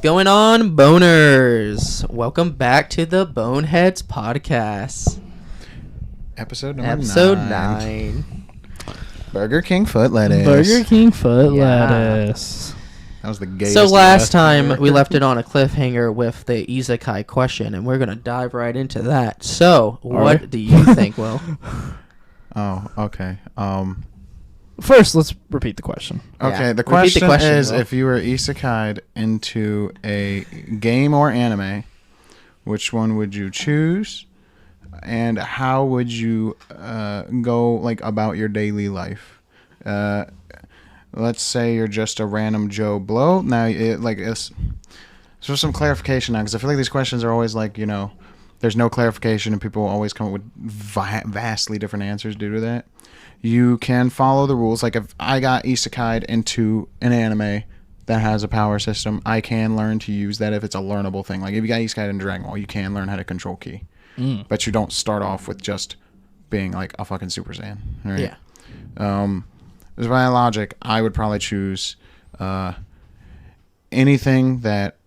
going on, boners? Welcome back to the Boneheads podcast. Episode 9. Burger King foot lettuce. Lettuce. That was the gayest. So last time we left it on a cliffhanger with the Isekai question, and we're going to dive right into that. So, what do you think, Will? Oh, okay. First, let's repeat the question. Okay, Yeah. the question is, Will. if you were isekaied into a game or anime, which one would you choose? And how would you go about your daily life? Let's say you're just a random Joe Blow. Now, it's so some clarification now, because I feel like these questions are always there's no clarification, and people always come up with vastly different answers due to that. You can follow the rules. Like if I got isekaied into an anime that has a power system, I can learn to use that if it's a learnable thing. Like if you got isekaied in Dragon Ball, you can learn how to control ki. But you don't start off with just being like a fucking Super Saiyan, right? Yeah. As my logic, I would probably choose anything that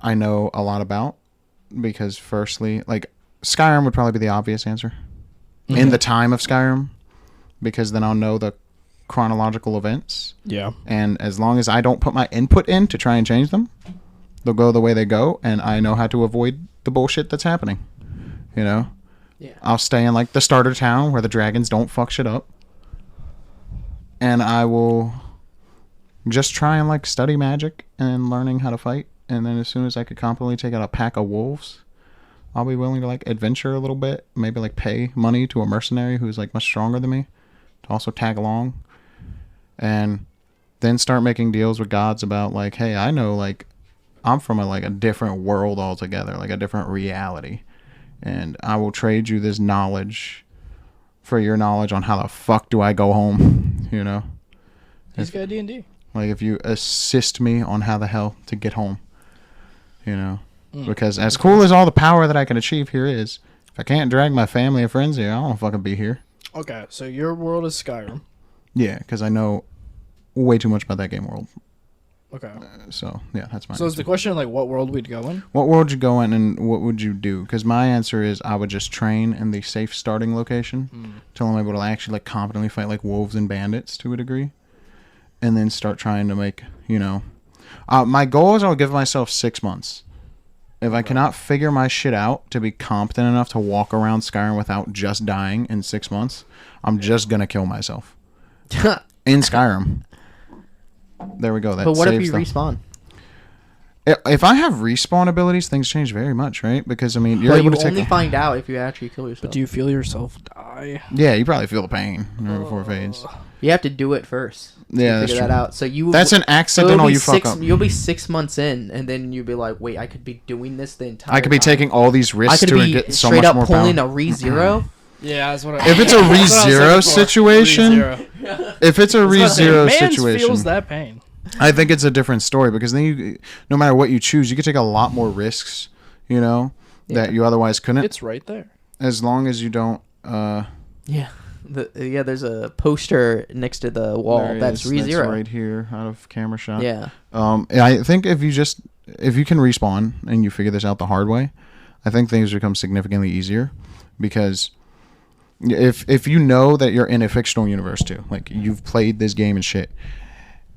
I know a lot about, because firstly, Skyrim would probably be the obvious answer. In the time of Skyrim, because then I'll know the chronological events. Yeah. And as long as I don't put my input in to try and change them, they'll go the way they go, and I know how to avoid the bullshit that's happening. Yeah. I'll stay in the starter town where the dragons don't fuck shit up, and I will just try and study magic and learning how to fight. And then as soon as I could competently take out a pack of wolves, I'll be willing to adventure a little bit, maybe pay money to a mercenary who's much stronger than me to also tag along, and then start making deals with gods about hey, I know I'm from a different world altogether, a different reality, and I will trade you this knowledge for your knowledge on how the fuck do I go home, He's got D&D. if you assist me on how the hell to get home, because as cool as all the power that I can achieve here is, if I can't drag my family and friends here, I don't want to fucking be here. Okay, so your world is Skyrim. Yeah, because I know way too much about that game world. Okay. So, yeah, that's my So answer. is the question what world we'd go in? What world would you go in, and what would you do? Because my answer is I would just train in the safe starting location till I'm able to actually competently fight wolves and bandits to a degree, and then start trying to make, my goal is I'll give myself 6 months. If I cannot figure my shit out to be competent enough to walk around Skyrim without just dying in 6 months, I'm just going to kill myself. In Skyrim. There we go. That But what if saves you respawn? If I have respawn abilities, things change very much, right? Because, you're But able you to take... only find out if you actually kill yourself. But do you feel yourself die? Yeah, you probably feel the pain before it fades. You have to do it first. Yeah, that's figure true. that out. So you. That's an accidental you fuck up. You'll be 6 months in, and then you'll be like, "Wait, I could be doing this the entire. I could be time. taking all these risks I could to be get so straight much up more pulling power. a re-zero. Yeah, that's what If it's a re-zero situation, if it's a re-zero Man situation, feels that pain. I think it's a different story, because then no matter what you choose, you could take a lot more risks, that you otherwise couldn't. It's right there. As long as you don't. Yeah. There's a poster next to the wall that's re-zero. That's right here, out of camera shot. Yeah. I think if you can respawn and you figure this out the hard way, I think things become significantly easier, because if you know that you're in a fictional universe too, you've played this game and shit,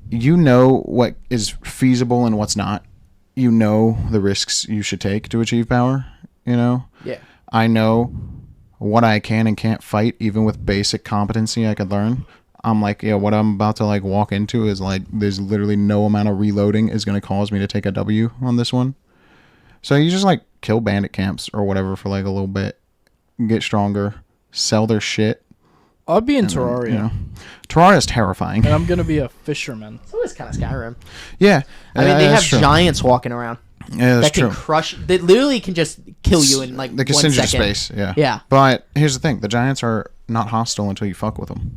you know what is feasible and what's not. You know the risks you should take to achieve power. Yeah. I know what I can and can't fight, even with basic competency I could learn. I'm what I'm about to walk into is there's literally no amount of reloading is going to cause me to take a W on this one. So you just kill bandit camps or whatever for a little bit, get stronger, sell their shit. I'll be in Terraria. Terraria is terrifying. And I'm going to be a fisherman. So it's kind of Skyrim. Yeah. I mean, they have true. giants walking around. Yeah, that's that can crush. They literally can just kill you in They can 1 send you to second. space, yeah. Yeah. But here's the thing: the giants are not hostile until you fuck with them.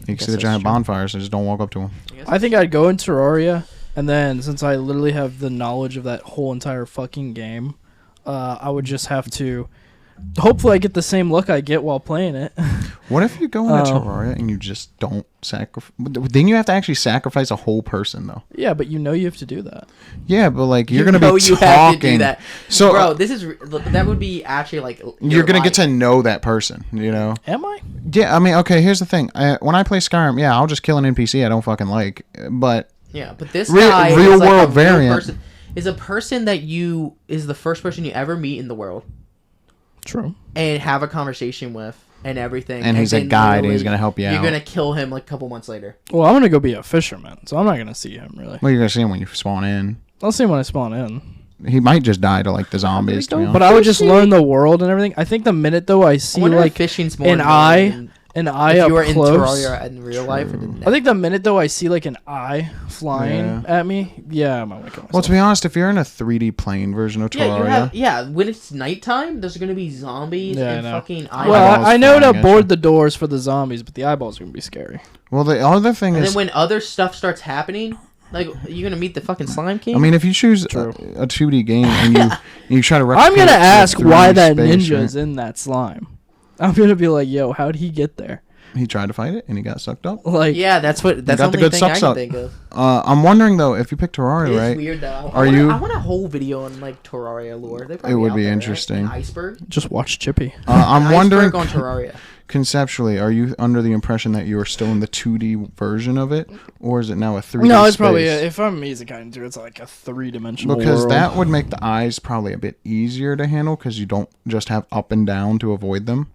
You can see the giant bonfires, and just don't walk up to them. I think I'd go in Terraria, and then since I literally have the knowledge of that whole entire fucking game, I would just have to Hopefully, I get the same look I get while playing it. What if you go into Terraria and you just don't sacrifice? Then you have to actually sacrifice a whole person, though. Yeah, but you know you have to do that. Yeah, but like you're gonna be you talking. have to do that. So, bro, that would be actually like you're gonna get to know that person. You know? Am I? Yeah, I mean, okay. Here's the thing. When I play Skyrim, yeah, I'll just kill an NPC I don't fucking like. But yeah, but this guy real is like world a variant person, is a person that is the first person you ever meet in the world. True. And have a conversation with and everything. And he's a guide and he's going to help you out. You're going to kill him like a couple months later. Well, I'm going to go be a fisherman, so I'm not going to see him, really. Well, you're going to see him when you spawn in. I'll see him when I spawn in. He might just die to like the zombies, to be honest. But I would just learn the world and everything. I think the minute, though, I see like fishing's more an eye if up you were in close. Terraria in real life. I think the minute, though, I see like an eye flying at me, yeah, I might want to kill myself. Well, to be honest, if you're in a 3D plane version of Terraria... when it's nighttime, there's going to be zombies and fucking eyeballs. Well, I know to board the doors for the zombies, but the eyeballs are going to be scary. Well, the other thing is... And then when other stuff starts happening... Like, you're going to meet the fucking Slime King? I mean, if you choose a 2D game and you try to replicate... I'm going to ask why that space, ninja is in that slime. I'm going to be like, yo, how'd he get there? He tried to fight it and he got sucked up. Like, yeah, that's the only thing I can think of. I'm wondering though, if you pick Terraria, It's right? weird though. I want a whole video on like Terraria lore. It would be interesting. Right? Iceberg. Just watch Chippy. I'm wondering on Terraria. Conceptually, are you under the impression that you are still in the 2D version of it, or is it now a 3D? No, it's space? probably if I'm Isekaied into it, it's like a 3-dimensional because world. that would make the eyes probably a bit easier to handle because you don't just have up and down to avoid them.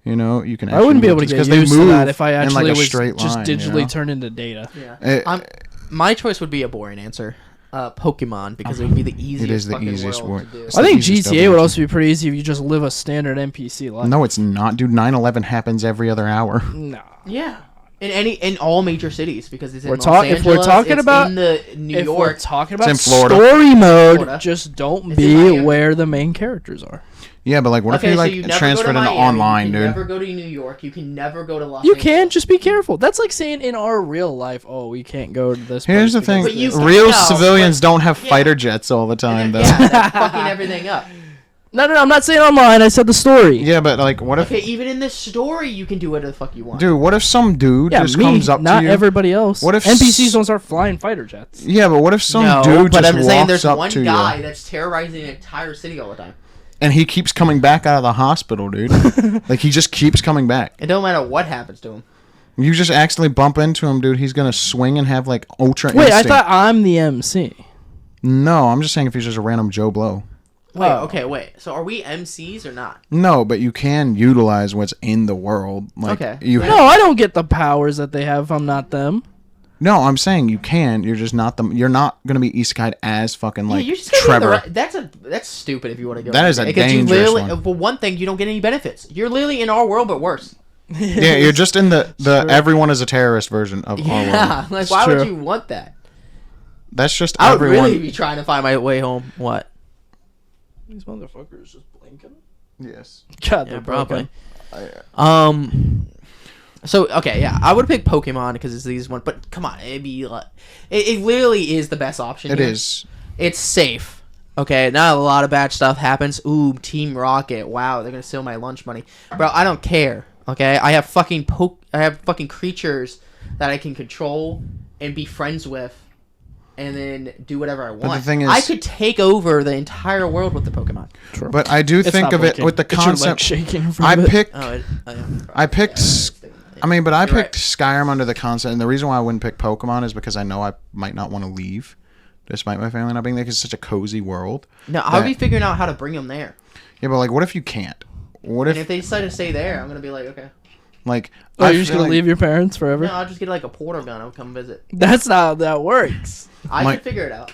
You know, you can. I wouldn't be able to get used to that if I actually like was line, just digitally turned into data. Yeah, my choice would be a boring answer. Pokemon, because it would be the easiest. It is the fucking easiest world one. to do. I think GTA would also be pretty easy if you just live a standard NPC life. No, it's not, dude. 9/11 happens every other hour. Nah. Yeah. In all major cities because it's in Los If Angeles, we're talking about in the New if York, we're talking about in Florida. story mode, Florida. just don't It's be where the main characters are. Yeah, but like, what if you like transferred into online, you dude? can never go to New York. You can never go to Los You Angeles. can just be careful. That's like saying in our real life, oh, we can't go to this. Here's the place thing: because real civilians don't have fighter jets all the time, though. Yeah, that's fucking everything up. No, I'm not saying online. I said the story. Yeah, but like, what if? Okay, even in this story, you can do whatever the fuck you want. Dude, what if some dude just me, comes up to you? not everybody else. What if NPCs don't start flying fighter jets? Yeah, but what if some no, dude but just I'm saying walks there's up one to guy you that's terrorizing an entire city all the time. and he keeps coming back out of the hospital, dude? Like, he just keeps coming back. It don't matter what happens to him. You just accidentally bump into him, dude. He's gonna swing and have like ultra. Wait, instinct. I thought I'm the MC. No, I'm just saying if he's just a random Joe Blow. Wait. So are we MCs or not? No, but you can utilize what's in the world. Like, No, I don't get the powers that they have if I'm not them. No, I'm saying you can. You're just not them. You're not gonna be Isekaied as fucking like you're just Trevor. That's stupid if you want to go. That is a dangerous one. For one thing, you don't get any benefits. You're literally in our world, but worse. Yeah, you're just in the everyone is a terrorist version of our world. Yeah, like why would you want that? That's just I would everyone. really be trying to find my way home. What? These motherfuckers just blinking. Yes. God, Yeah, they're probably. broken. So okay, yeah, I would pick Pokemon because it's the easiest one. But come on, it'd be like, it literally is the best option. It here. is. It's safe. Okay, not a lot of bad stuff happens. Ooh, Team Rocket. Wow, they're gonna steal my lunch money, bro. I don't care. Okay, I have fucking creatures that I can control and be friends with, and then do whatever I want. But the thing is, I could take over the entire world with the Pokemon. True. But I do think of it with the concept. Shaking from I it. picked. I picked. I mean, but I You're picked right. Skyrim under the concept, and the reason why I wouldn't pick Pokemon is because I know I might not want to leave, despite my family not being there, because it's such a cozy world. No, I'll be figuring out how to bring them there. Yeah, but like, what if you can't? What And if they decide to stay there, I'm gonna be like, okay. like? Oh, I you're just feel gonna like- leave your parents forever? No, I'll just get like a portal gun. I'll come visit. That's not how that works. I Mike- can figure it out.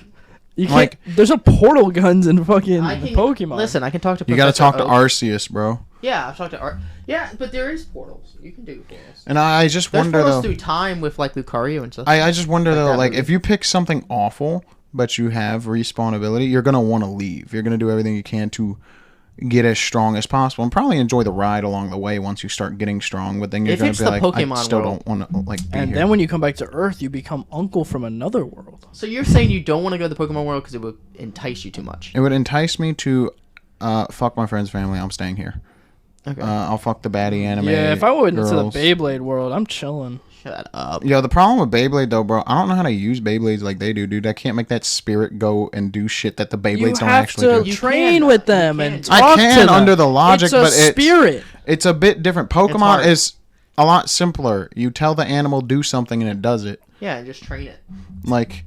You can't. Like- There's no portal guns in fucking I can, Pokemon. Listen, I can talk to. You got to Professor talk to Oak. Arceus, bro. Yeah, I've talked to Art. Yeah, but there is portals. You can do portals. And I just There's wonder portals though. through time with like Lucario and stuff. I just wonder though, that like movie. if you pick something awful, but you have respawn ability, you're gonna want to leave. You're gonna do everything you can to get as strong as possible, and probably enjoy the ride along the way once you start getting strong. But then you're If gonna it's be the like, Pokemon I still world. don't want to like be And here. then when you come back to Earth, you become Uncle from another world. So you're saying you don't want to go to the Pokemon world because it would entice you too much? It would entice me to fuck my friend's family. I'm staying here. Okay. I'll fuck the baddie anime. Yeah, if I went girls. into the Beyblade world, I'm chilling. Shut up. Yo, the problem with Beyblade though, bro, I don't know how to use Beyblades like they do, dude. I can't make that spirit go and do shit that the Beyblades don't actually do. You have to train with them and talk I to can them. under the logic, It's a but spirit. it's a bit different. Pokemon hard. is a lot simpler. You tell the animal do something and it does it. Yeah, and just train it. Like,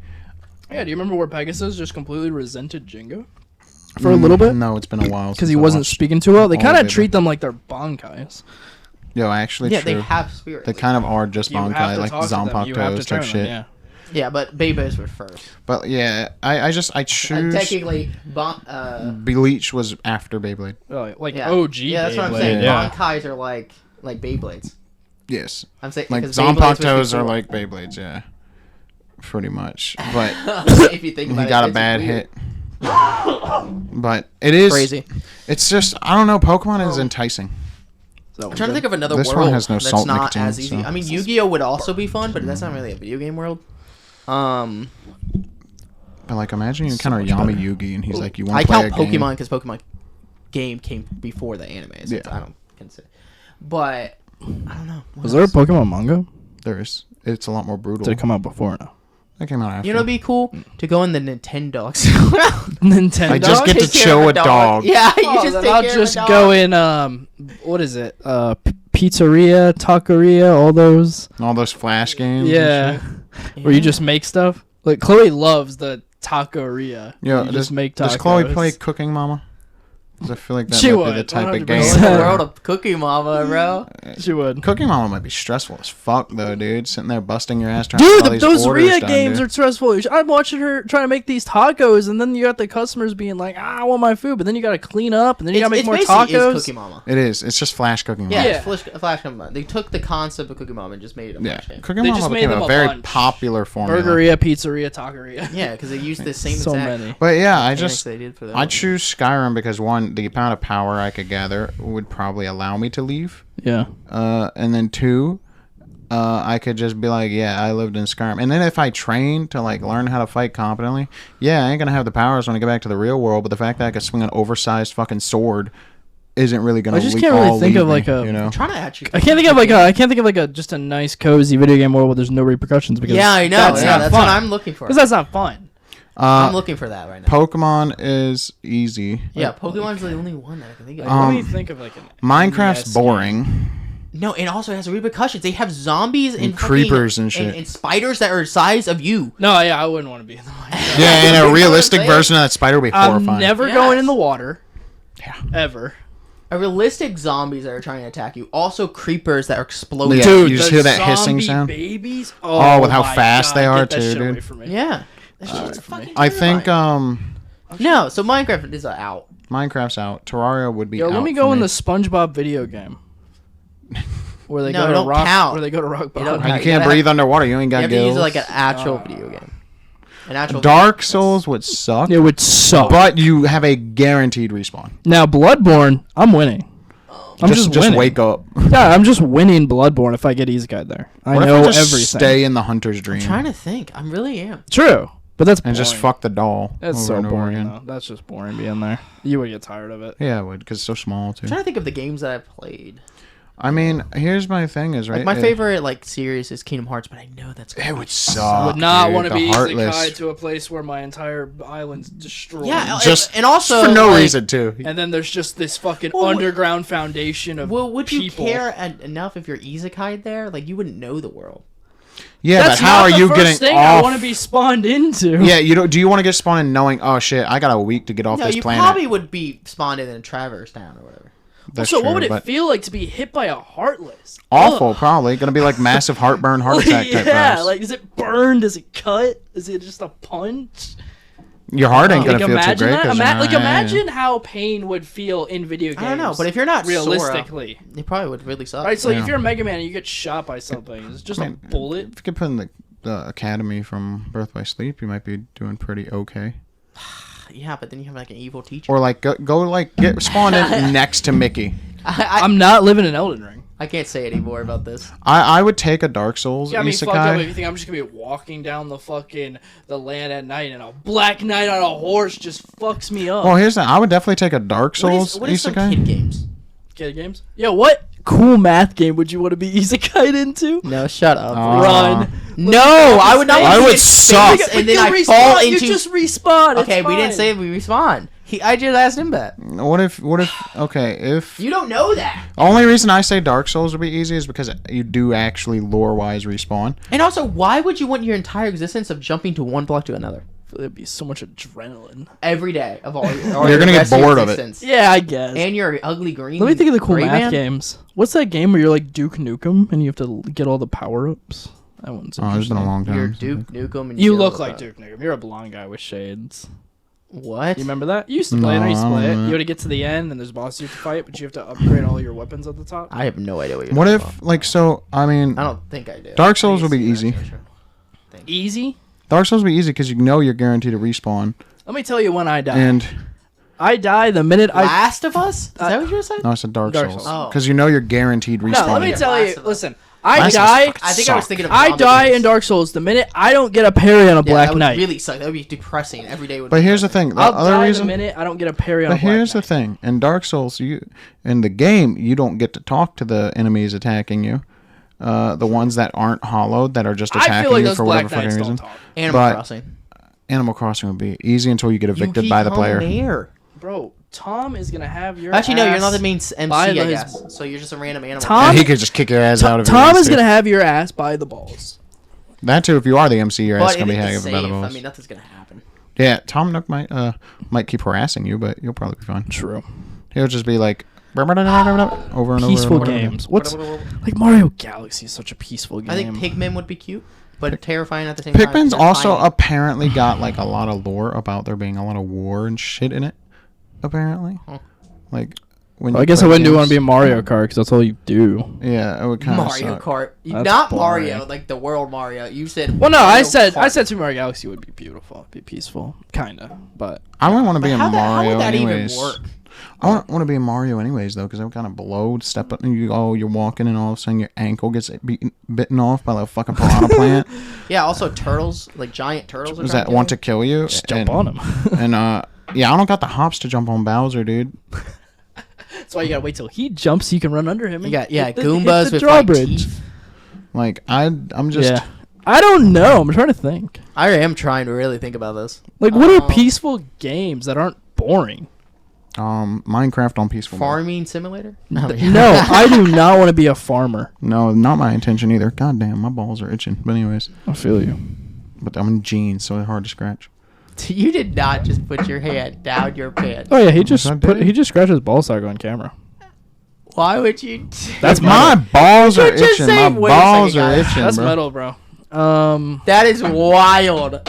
Yeah, do you remember where Pegasus just completely resented Jingo? For a little bit? No, it's been a while. Because since he I wasn't watched speaking too well. They all kind of of Beyblade. treat them like they're bankais. Yo, actually, Yeah, true. they have spirit. They kind of are just You have Bankai, to like talk to them. You have to Zanpakutos type train shit. them, Yeah, but Beyblades were first. But yeah, I choose. Technically, Bleach was after Beyblade. yeah. Like yeah. OG Yeah, that's what I'm Beyblade, saying. Yeah. Bankais are like Beyblades. Yes, I'm saying like because Beyblades was Zanpakutos are before. like Beyblades. Yeah, pretty much. But If you think about he it, got a it's bad weird. hit. But it is Crazy. It's just I don't know. Pokemon is enticing. I'm trying to think of another This world one has no that's salt not nicotine, as easy. so- I mean, Yu-Gi-Oh would also be fun, but that's not really a video game world. But like, imagine you encounter much Yami better. Yugi, and he's like, "You I want to play count a game?" Pokemon because Pokemon game came before the anime, so Yeah. I don't consider. But I don't know. What Was there a else? Pokemon manga? There is. It's a lot more brutal. Did it come out before or no? That came out after. You know, it'd be cool to go in the Nintendo. Nintendo. I just get to Take care chill of with dog. Yeah, you Oh, just then take I'll care just of a go dog. in. What is it? Pizzeria, taqueria, all those. all those flash games. Yeah, And shit. where you just make stuff. Like Chloe loves the taqueria. Yeah. you just make tacos. Does Chloe play Cooking Mama? 'Cause I feel like that She might be the would, type of 100%. game. Go in the world of Cookie Mama, bro. She would. Cooking Mama might be stressful as fuck though, dude. Sitting there busting your ass trying to get all Dude, these those orders Rhea done, games dude. are stressful. I'm watching her trying to make these tacos, and then you got the customers being like, "I want my food," but then you got to clean up, and then you got to make more basically tacos. Cookie Mama. It is. It's just Flash Cooking Mama. Yeah, Yeah. it's Flash Cookie Mama. They took the concept of Cookie Mama and just made it a Yeah. Flash game. Cooking They Mama just made became them a a very bunch. popular formula. Burgeria, pizzeria, taqueria. Yeah, because they used the same So exact many. But yeah, I mechanics just they did for that I one. choose Skyrim because one, the amount of power I could gather would probably allow me to leave. Yeah. And then two, I could just be like, yeah, I lived in Skyrim. And then if I train to like learn how to fight competently, yeah, I ain't gonna have the powers when I get back to the real world. But the fact that I could swing an oversized fucking sword isn't really gonna. I just can't really think of like a- you know. I'm trying to actually. I can't think of like a just a nice cozy video game world where there's no repercussions because Yeah, I know. That's Yeah, not that's fun. what I'm looking for. Because that's not fun. I'm looking for that right now. Pokemon is easy. Yeah, Pokemon's the only one that I can think of. Let me think of like an Minecraft's NES boring. No, and also it has repercussions. They have zombies and creepers fucking- and shit. and spiders that are the size of you. No, yeah, I wouldn't want to be in the water. Yeah, and You know a what realistic I'm saying? version of that spider would be I'm horrifying. never Yes. going in the water. Yeah. Ever. A realistic zombies that are trying to attack you. Also creepers that are exploding. Yeah, Dude, you just the hear that hissing zombie sound? babies. Oh, with how my fast they God, are get that too, shit dude. away from me. Yeah. That shit's fucking I think terrifying. No, so Minecraft is out. Minecraft's out. Terraria would be Yo, out. let me for go in the SpongeBob video game. Where they No, go to don't rock. count. Where they go to rock You bottom. don't You You can't gotta breathe underwater. You ain't You got have to use gills. it like an actual video game. An actual Dark Souls would suck, It would suck. but you have a guaranteed respawn. Now Bloodborne, I'm winning. I'm just winning. wake up. Yeah, I'm just winning Bloodborne if I get Isekaied there. I What know if I just everything. stay in the hunter's dream I'm trying to think. I really am. True, but that's and boring. just fuck the doll? That's over so and over boring. again. Though. That's just boring being there. You would get tired of it. Yeah, I would, because it's so small too. I'm trying to think of the games that I've played. I mean, here's my thing: is right. Like my favorite like series is Kingdom Hearts, but I know that's It would I suck. would not dude, want to the be Heartless. Isekaied to a place where my entire island's destroyed. Yeah, Just and also for no like, reason too. And then there's just this fucking Well, underground foundation of Well, would you people. care enough if you're Isekai'd there? Like you wouldn't know the world. Yeah, That's but how not are the you first getting thing off? I want to be spawned into. Yeah, you don't. Do you want to get spawned in knowing? Oh shit, I got a week to get off No, this you planet. probably would be spawned in a Traverse Town or whatever. That's So true, what would it but feel like to be hit by a heartless? awful, Ugh. probably gonna be like massive heartburn, heart attack type yeah, vibes. like is it burned? Is it cut? Is it just a punch? Your heart ain't gonna Like feel too imagine great. that. 'Cause Like yeah. imagine how pain would feel in video games. I don't know, but if you're not realistically, Sora, it probably would really suck. right? So like Yeah. if you're a Mega Man and you get shot by something, it's just I a mean, bullet. If you could put in the Academy from Birth by Sleep, you might be doing pretty okay. Yeah, but then you have like an evil teacher. Or like go like get spawned in next to Mickey. I I'm not living in Elden Ring. I can't say any more about this. I would take a Dark Souls Yeah, I mean, fucked up if you isekai. think I'm just gonna be walking down the land at night and a black knight on a horse just fucks me up. Well, here's the. I would definitely take a Dark Souls What is some isekai. kid games? Kid games? Yo, what cool math game would you want to be isekai'd into? No, shut up. Run. No, I would not. I want to would be suck. space, But And then you I respawn, fall into. You just respawn. Okay, it's we didn't fine. say we respawn. I just asked him that. What if? Okay, if You don't know that. only reason I say Dark Souls would be easy is because you do actually lore-wise respawn. And also, why would you want your entire existence of jumping to one block to another There'd be so much adrenaline. every day of all? You're gonna get bored of it. Yeah, I guess. And your ugly green. Let me think of the cool gray math man? games. What's that game where you're like Duke Nukem and you have to get all the power-ups? That one's Oh, it's been a long time. You're Duke Nukem. And You kill look the- like Duke Nukem. You're a blonde guy with shades. What? You remember that? You used to play it. No, I used to I play don't it. know. You had to get to the end, and there's bosses you have to fight, but you have to upgrade all your weapons at the top. I have no idea what you're What talking if, like, so? I mean, about. I don't think I do. Dark Souls would be easy. Easy? Dark Souls would be easy because you know you're guaranteed to respawn. Let me tell you when I die. And I die the minute I... Last of Us? Is that what you were saying? no, I said Dark Dark Souls Souls. Oh. because you know you're guaranteed respawn. No, let me tell Last you. of Us. Listen, I Last of Us die... fucking I think I was suck. thinking of I zombie die games. in Dark Souls the minute I don't get a parry on a Yeah, Black that would Knight. really suck. That would be depressing. Every day would. But be here's the depressing. thing. The I'll other die reason. the minute I don't get a parry on But a Black here's the Knight. thing: in Dark Souls, in the game, you don't get to talk to the enemies attacking you. The ones that aren't hollowed, that are just attacking I feel like you those for Black whatever Knights fucking don't reason. talk. Animal but- Crossing. Animal Crossing would be easy until you get evicted You by the become player. mayor. Bro, Tom is going to have your Actually, no, you're ass not the main MC, by I his- guess. So you're just a random animal. Tom- And he could just kick your ass out of it. Tom is going to have your ass by the balls. That too. If you are the MC, your ass But gonna be it hanging is by safe. the I balls. mean, nothing's gonna happen. Yeah, Tom Nook might keep harassing you, but you'll probably be fine. True. He'll just be like over and over. Peaceful and over. games. What's... Like Mario Galaxy is such a peaceful game. I think Pigmen would be cute, but terrifying at the same time. Pikmin's They're also tiny. apparently got like a lot of lore about there being a lot of war and shit in it. Apparently, Huh. like when I guess I wouldn't want to be in Mario Kart because that's all you do. Yeah, it would kind of Mario suck. Kart. That's Not boring. Mario, like the world Mario. You said. Well, no, Mario I said Kart. Super Mario Galaxy would be beautiful, be peaceful, kinda. But I wouldn't want to But be in how Mario would that anyways. even work? I want to be in Mario anyways though, because I'm kind of below. Step up and you're walking, and all of a sudden your ankle gets bitten off by a fucking piranha plant. Yeah. Also, turtles, like giant turtles. Does that want to kill you? just jump on him. And yeah, I don't got the hops to jump on Bowser, dude. That's why you gotta wait till he jumps so you can run under him. You and got hit the Goombas with like drawbridge. teeth. Like I'm just. Yeah. I don't know. I'm trying to think. I am trying to really think about this. Like, what are peaceful games that aren't boring? Minecraft on peaceful mode. Farming simulator? No, I do not want to be a farmer. No, not my intention either. God damn, my balls are itching. But anyways, I feel you. but I'm in jeans, so it's hard to scratch. You did not just put your hand down your pants. Oh yeah, he Yes, I did. he just scratched his ball sack on camera. Why would you? That's My metal. balls are You just itching. say- My wait a second, balls are guys. itching, That's bro. metal, bro. That is wild.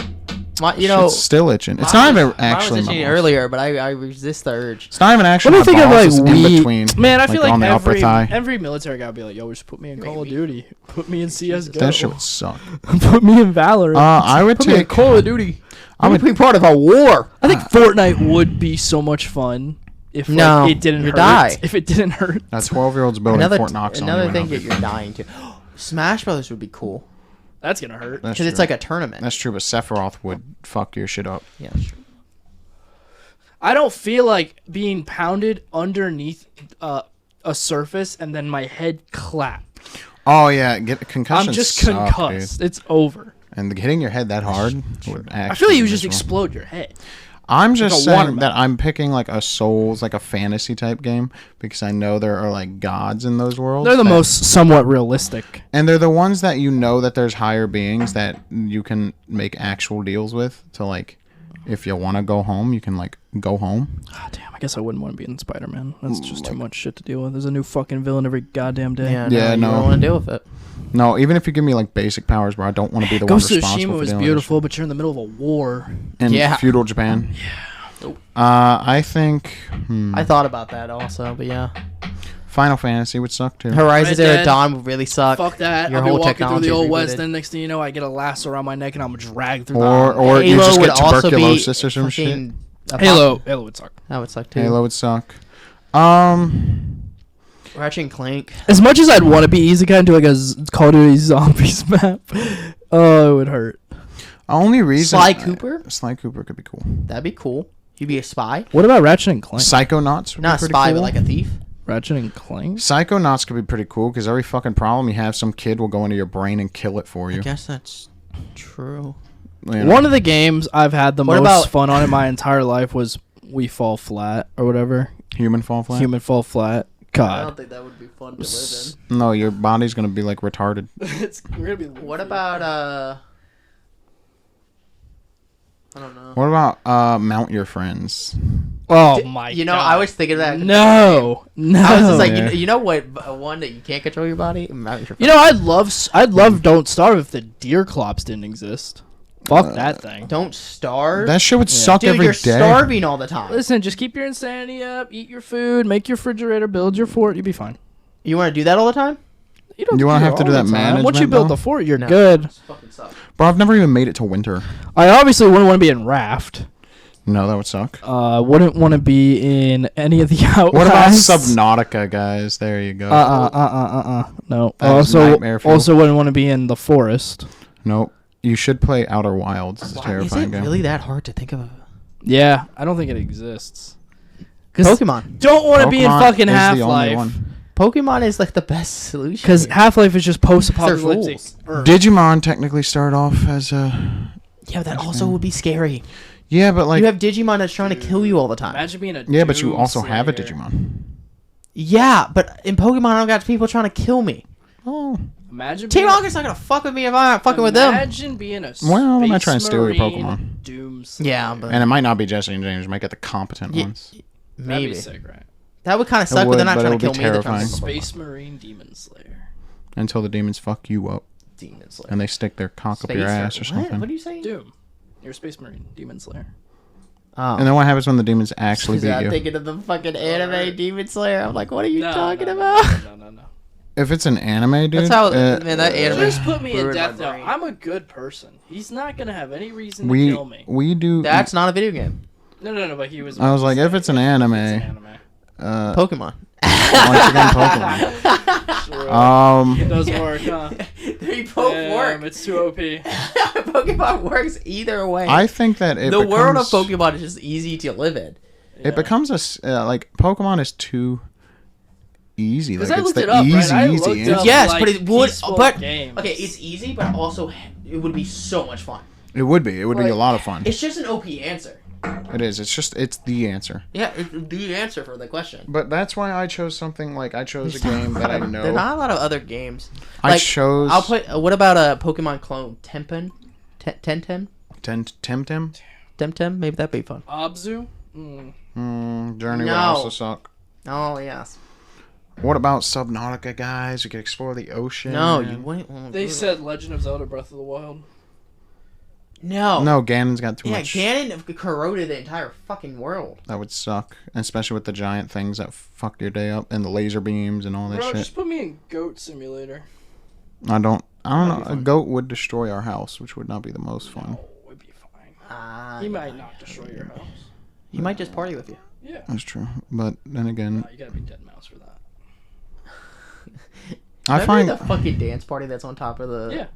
You know, Shit's still itching. It's mine not even was- actually mine was my itching balls. earlier, but I resist the urge. It's not even actually Let me my think of balls. like It's in we. between. Man, I feel like on the upper thigh. every military guy would be like, "Yo, just put me in Call of Maybe. Duty, put me in CS:GO, That shit would suck. put me in Valorant." I would put me in take. Call of Duty. I would. be part of a war. I think Fortnite would be so much fun if like, No, it didn't you hurt. die. If it didn't hurt. That 12-year-old's building Fort Knox on another me thing when that you're dying to. Smash Brothers would be cool That's gonna hurt. That's because it's true. like a tournament. That's true, but Sephiroth would fuck your shit up. Yeah, that's true. I don't feel like being pounded underneath a surface and then my head clap. Oh yeah, get concussions. I'm just suck, concussed. dude. It's over. And hitting your head that hard would actually. I feel like you be just miserable. explode your head. I'm just a saying watermelon. that I'm picking like a Souls, like a fantasy type game, because I know there are like gods in those worlds. They're the that- most somewhat realistic. and they're the ones that you know that there's higher beings that you can make actual deals with to like, if you want to go home, you can like go home. Oh, damn, I guess I wouldn't want to be in Spider-Man. That's just too much shit to deal with. There's a new fucking villain every goddamn day. Yeah, you no. don't want to deal with it. No, even if you give me like basic powers, bro, I don't want to be the one Ghost of responsible Tsushima for was dealing beautiful, but you're in the middle of a war. with this. In Yeah. feudal Japan. Nope. I think I thought about that also, but yeah. Final Fantasy would suck too. Horizon Red Zero Dead. Dawn would really suck. Fuck that. Your I'll be whole walking through technology the is old west, rebooted. and next thing you know, I get a lasso around my neck and I'm dragged through the Or you Halo just would get also be tuberculosis or some shit. fucking Halo would suck. That would suck too. Halo would suck. Ratchet and Clank. As much as I'd want to be Isekaied into like a Call of Duty Zombies map, oh, it would hurt. Only reason Sly Cooper? Sly Cooper could be cool. That'd be cool. You'd be a spy. What about Ratchet and Clank? Psychonauts would Not a be pretty spy, cool. but like a thief. Ratchet and Clank? Psychonauts could be pretty cool because every fucking problem you have, some kid will go into your brain and kill it for I you. guess that's true. You know? One of the games I've had the What most about- fun on in my entire life was We Fall Flat or whatever. Human Fall Flat. Human Fall Flat. I don't God. think that would be fun to live No, your body's gonna be like retarded. in. What about I don't know. What about Mount Your Friends? Oh my god. You know, I was thinking of that. No. No. I was just like, Yeah. you know what? One that you can't control your body. Mount your You know, I'd love Don't Starve if the deer clops didn't exist. Fuck that thing. don't starve. That shit would suck Dude, every you're day. starving all the time. Listen, just keep your insanity up, eat your food, make your refrigerator, build your fort, you'll be fine. You want to do that all the time? You don't You wanna do it have to all do the that time. management, Once you build though? the fort, you're No. good. This fucking sucks. Bro, I've never even made it to winter. I obviously wouldn't want to be in Raft. No, that would suck. Wouldn't want to be in any of the Outlasts. What about Subnautica, guys? There you go. No. That is nightmare fuel. Also wouldn't want to be in the forest. Nope. You should play Outer Wilds. It's a Is terrifying it game. really that hard to think of? Yeah, I don't think it exists. 'Cause Pokemon. don't want to be in Pokemon fucking is the only Half-Life. one. Pokemon is like the best solution. Because Half-Life is just There's post-apocalyptic. rules. Earth. Digimon technically started off as a... Yeah, that also would be scary. Yeah, but like... You have Digimon that's trying to kill you all the time. Imagine being a Yeah, but you also Doom have a Slayer. Digimon. Yeah, but in Pokemon, I don't got people trying to kill me. Oh. Imagine Team being a- Rocket's not gonna fuck with me if I'm not fucking with them. Imagine being a Well, they might Space try and steal your Marine Pokemon. Doom Slayer. Yeah, but And it might not be Jesse and James. You might get the competent Yeah, ones. That'd maybe be sick, right? that would kind of suck, but would, they're not but it trying to would kill be me. They're trying to terrifying. kill Space Marine Demon Slayer. Until the demons fuck you up. Demon Slayer. And they stick their cock up your ass or What? something. What are you saying? Doom. You're a Space Marine Demon Slayer. Oh. And then what happens when the demons actually beat I'm you? thinking of the fucking anime Demon Slayer. I'm like, what are you No, talking no, about? No. If it's an anime, dude... That's how man, that anime. Just put me in ruined my death note. brain. I'm a good person. He's not gonna have any reason to kill me. we do... That's not a video game. No. But he was. I was like, if it's an anime... It's an anime. Pokemon. Once again, Pokemon. It does work, huh? They both Damn, work. it's too OP. Pokemon works either way. I think that it the world of becomes- Pokemon is just easy to live in. It becomes like Pokemon is too easy. Like I it's looked the it up, right? easy, I easy looked answer. up- Yes, like, but it would. peaceful But games. okay, it's easy, but also it would be so much fun. It would be. It would be a Like, lot of fun. It's just an OP answer. It is. It's the answer. Yeah, it's the answer for the question. But that's why I chose something like I chose a game that I There are know. not a lot of other games. I chose. I'll play. What about a Pokemon clone? Temtem? Temtem? Temtem. Maybe that'd be fun. Abzu? Journey would No. also suck. Oh yes. What about Subnautica, guys? You could explore the ocean. No, you wouldn't. They said Legend of Zelda Breath of the Wild. no. No, Ganon's got too Yeah, much. Ganon corroded the entire fucking world. That would suck, especially with the giant things that fuck your day up and the laser beams and all that Bro, shit. just put me in Goat Simulator. I don't That'd know. be A fun. goat would destroy our house, which would not be the most fun. No, it'd be fine. He might not destroy your house. He might just party with you. Yeah. That's true. But then again, No, you gotta be dead mouse for that. I Remember find the fucking dance party that's on top of the. Yeah.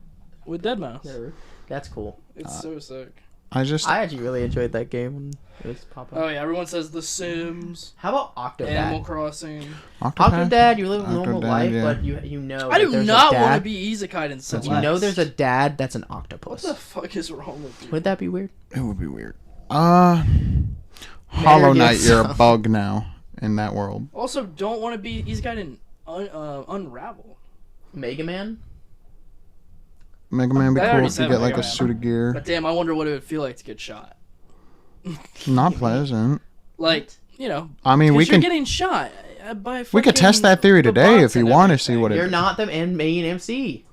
With dead mouse. the- That's cool. It's so sick. I just I actually really enjoyed that game when it was popping. Oh yeah, everyone says The Sims, How about Octodad? Animal Crossing. Octodad, you live a normal Octodad, life, yeah. but you know. I that do there's not a want to dad, be Isekaied in Celeste. You know, there's a dad that's an What octopus. the fuck is wrong with you? Would that be weird? it would be weird. Hollow Knight, you're a yourself. bug now in that world. Also, don't want to be Isekaied in Unravel. Mega Man. Mega Man be I cool already if you said get like Mega a Man. suit of gear. But damn, I wonder what it would feel like to get shot. Not pleasant. Like, you know, I mean, 'cause we you're can getting shot by. we could test that theory the today bots if you and want to see everything. what it. You're not the main MC.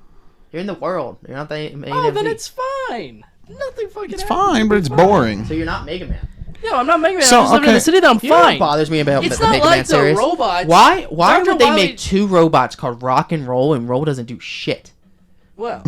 You're in the world. You're not the main Oh, MC. then it's fine. Nothing fucking. It's happens. fine, but it's Fine. boring. So you're not Mega Man. No, I'm not Mega Man. So, I'm just living in okay. a city that I'm You know what fine. bothers me about It's the not Mega like Man the series? robots. Why Dr. would they Wily- make two robots called Rock and Roll and Roll doesn't do shit? Well,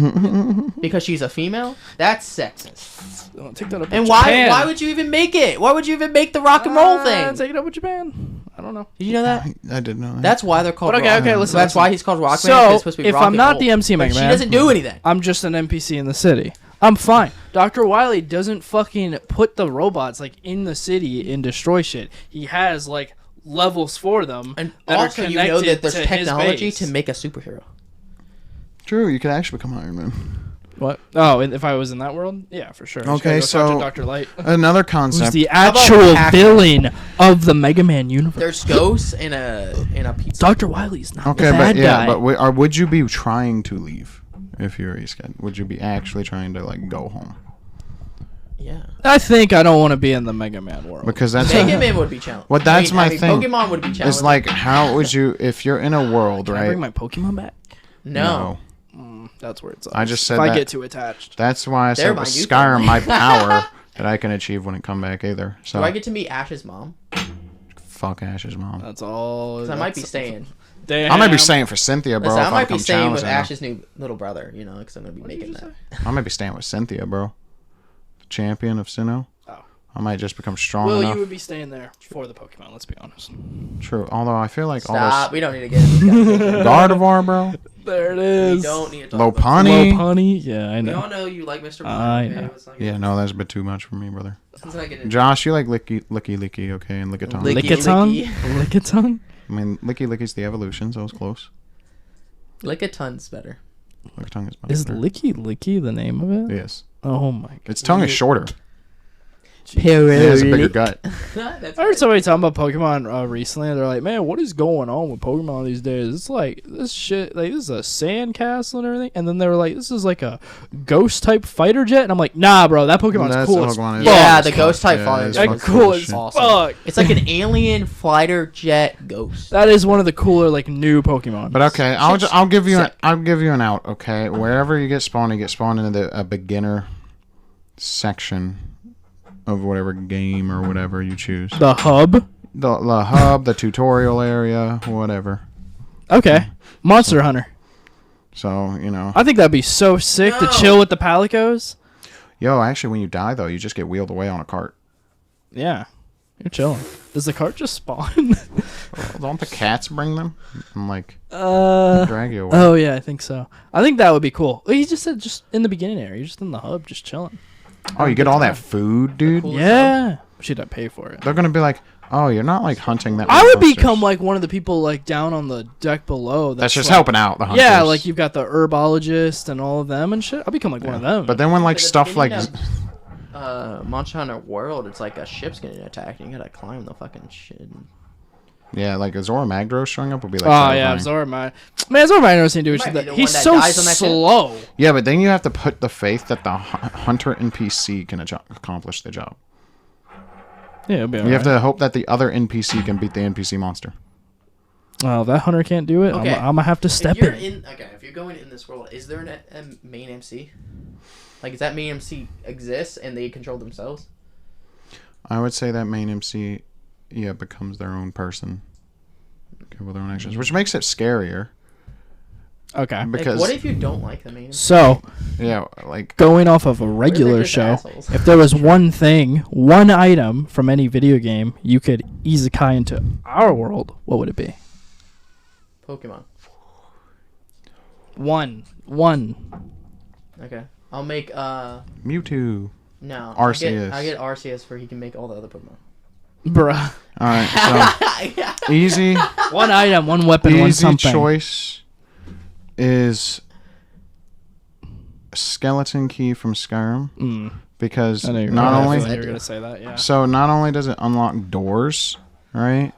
Because she's a female? That's sexist. take that up. And with why Japan. would you even make it? Why would you even make the rock and roll thing? Take it up with Japan. I don't know. Did you know that? I didn't know that. That's why they're called. But okay, Rock- okay, listen, That's listen. why he's called Rockman. So, It's supposed to be if rock I'm and not roll. the MC Mega But Man, she doesn't do anything. I'm just an NPC in the city. I'm fine. Dr. Wily doesn't fucking put the robots like in the city and destroy shit. He has like levels for them, And that also, are you know that there's to his technology base. to make a superhero. True, you could actually become Iron Man. What? Oh, and if I was in that world, yeah, for sure. Okay, Just gotta go so- talk to Dr. Light, Another who's concept. the about actual Pac-Man? villain of the Mega Man universe. There's ghosts in a pizza. Dr. Wily's not Okay, the bad but yeah, guy. but would you be trying to leave if you're Isekaied? Would you be actually trying to like go home? Yeah. I think I don't want to be in the Mega Man world. Because that's Mega Man would be challenged. Well, that's my thing. Pokemon would be challenged. it's like how would you if you're in a world, Can I right? bring my Pokemon back? no. That's where it's. I just said if I that- get too attached. That's why I They're said my with youth Skyrim, family. my power that I can achieve when it come back either. So Do I get to meet Ash's mom? fuck Ash's mom. That's all. 'Cause I might be staying. Damn. I might be staying for Cynthia, bro. Listen, if I might come be staying with challenging her. Ash's new little brother, you know, because I'm gonna be making that. I might be staying with Cynthia, bro. Champion of Sinnoh. Oh. I might just become strong Well, enough. you would be staying there for the Pokemon. Let's be honest. True. Although I feel like Stop. all We don't need to get into this this guy. Gardevoir, bro. There it We is. don't need to talk about Lopunny. Lopunny. Yeah, I We know. all know you like Mr. I Blue. know. Yeah, no, that's a bit too much for me, brother. Let's not get into Josh, you like Licky, okay, and Lickitung. Licky. Lickitung. Lickitung. I mean, Licky's the evolution, so it's close. Lickitun's better. Lickitung is much Is better. Licky the name of it? Yes. Oh my god. Its tongue is shorter. It Period. has a bigger gut. That's I heard somebody talking about Pokemon recently. They're like, "Man, what is going on with Pokemon these days? It's like this shit. Like this is a sand castle and everything." And then they were like, "This is like a ghost type fighter jet." And I'm like, "Nah, bro, that Pokemon's That's cool the as Pokemon fuck." is- Yeah, the ghost type Yeah, fighter. it's Like fucking cool cool as shit. awesome. fuck. It's like an alien fighter jet ghost. That is one of the cooler like new Pokemon. But okay, I'll give you Sick. I'll give you an out. Okay, wherever you get spawned into a beginner section of whatever game or whatever you choose. the hub. The hub, the tutorial area, whatever. Okay, Monster Hunter. So you know, I think that'd be so sick to No. chill with the Palicos. yo, actually, when you die though, you just get wheeled away on a cart. Yeah, you're chilling. Does the cart just spawn? Don't the cats bring them? I'm like, uh. drag you away. Oh yeah, I think so. I think that would be cool. He just said just in the beginning area, you're just in the hub, just chilling. Oh, you get all that food, dude. Cool. Yeah. Should I pay for it? They're gonna be like, oh, you're not like hunting that. I many would monsters. become like one of the people like down on the deck below. That's just like, helping out the hunters. Yeah, like you've got the herbologist and all of them and shit. I'll become like one of them. But then when like At the stuff like beginning Monster Hunter World, it's like a ship's getting attacked and you gotta climb the fucking shit. yeah, like a Zora Magdros showing up would be like. oh yeah, terrifying. Zormai. Man, Zormai knows how to do He shit. might be the He's one that so dies on that ship. slow. Yeah, but then you have to put the faith that the hunter NPC can accomplish the job. Yeah, it'll be You have to hope that the other NPC can beat the NPC monster. Oh, that hunter can't do it. Okay. I'm gonna have to step if you're in. if you're going in this world, is there a main MC? Like, does that main MC exist and they control themselves? I would say that main MC, yeah, becomes their own person. Okay, with their own actions, which makes it scarier. Okay. Like, Because what if you don't like the main MC? So yeah, like going off of a they're regular just show, assholes? if there was one thing, one item from any video game you could isekai into our world, what would it be? Pokemon. One. Okay. I'll make Mewtwo. no. Arceus. I get Arceus where he can make all the other Pokemon. Bruh. All right, so easy, One item, one weapon, one easy something. choice is Skeleton Key from Skyrim Mm. because I know not I only feel like you were gonna say that, yeah. so not only does it unlock doors, right?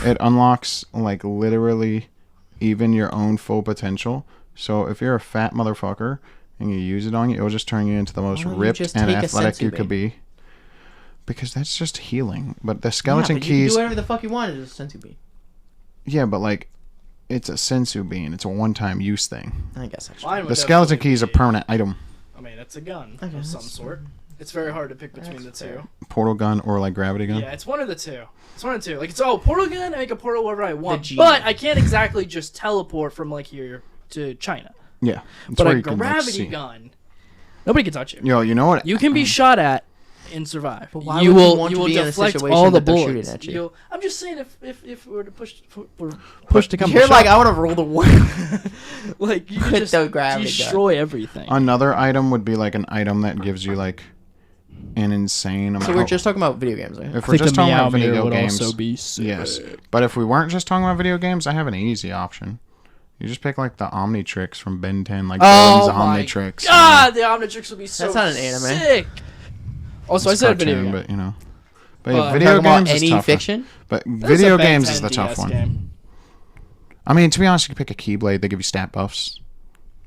It unlocks like literally even your own full potential. So if you're a fat motherfucker and you use it on you, it'll just turn you into the most Why don't you ripped just and take a athletic you sensu could bean? be. Because that's just healing. But the Yeah, skeleton but you can keys, do whatever the fuck you want. It's a sensu bean. yeah, but like it's a sensu bean. It's a one-time use thing. I guess actually. Mine would The skeleton definitely key is a be- permanent item. I mean, it's a gun Okay, of some that's- sort. It's very hard to pick between That's the two. fair. Portal gun or like gravity gun. Yeah, it's one of the two. It's one of the two. Like, it's, portal gun, I make a portal wherever I want. G. But I can't exactly just teleport from, like, here to China. Yeah. It's But where a you can, like, gravity see. gun, nobody can touch you. Yo, you know what? You can be shot at and survive. But why would you want to be in a situation all the that they're bullets. shooting at you? I'm just saying if we were to push to come You're to like, shove, I want to rule the world. like you Put could just the gravity destroy everything. Another item would be like an item that gives you like an insane amount. So we're just talking about video games, right? If we're just talking about video would games, also be sick. yes. But if we weren't just talking about video games, I have an easy option. You just pick like the Omnitrix from Ben 10, like Oh Dylan's my Omnitrix. God, the Omnitrix would be so That's not an anime. sick. Also, I It's said video cartoon, game. but you know. But But- yeah, video Talking about games is any tougher. fiction? But That's video a Ben games 10 is the tough DS one. game. I mean, to be honest, you can pick a Keyblade. They give you stat buffs.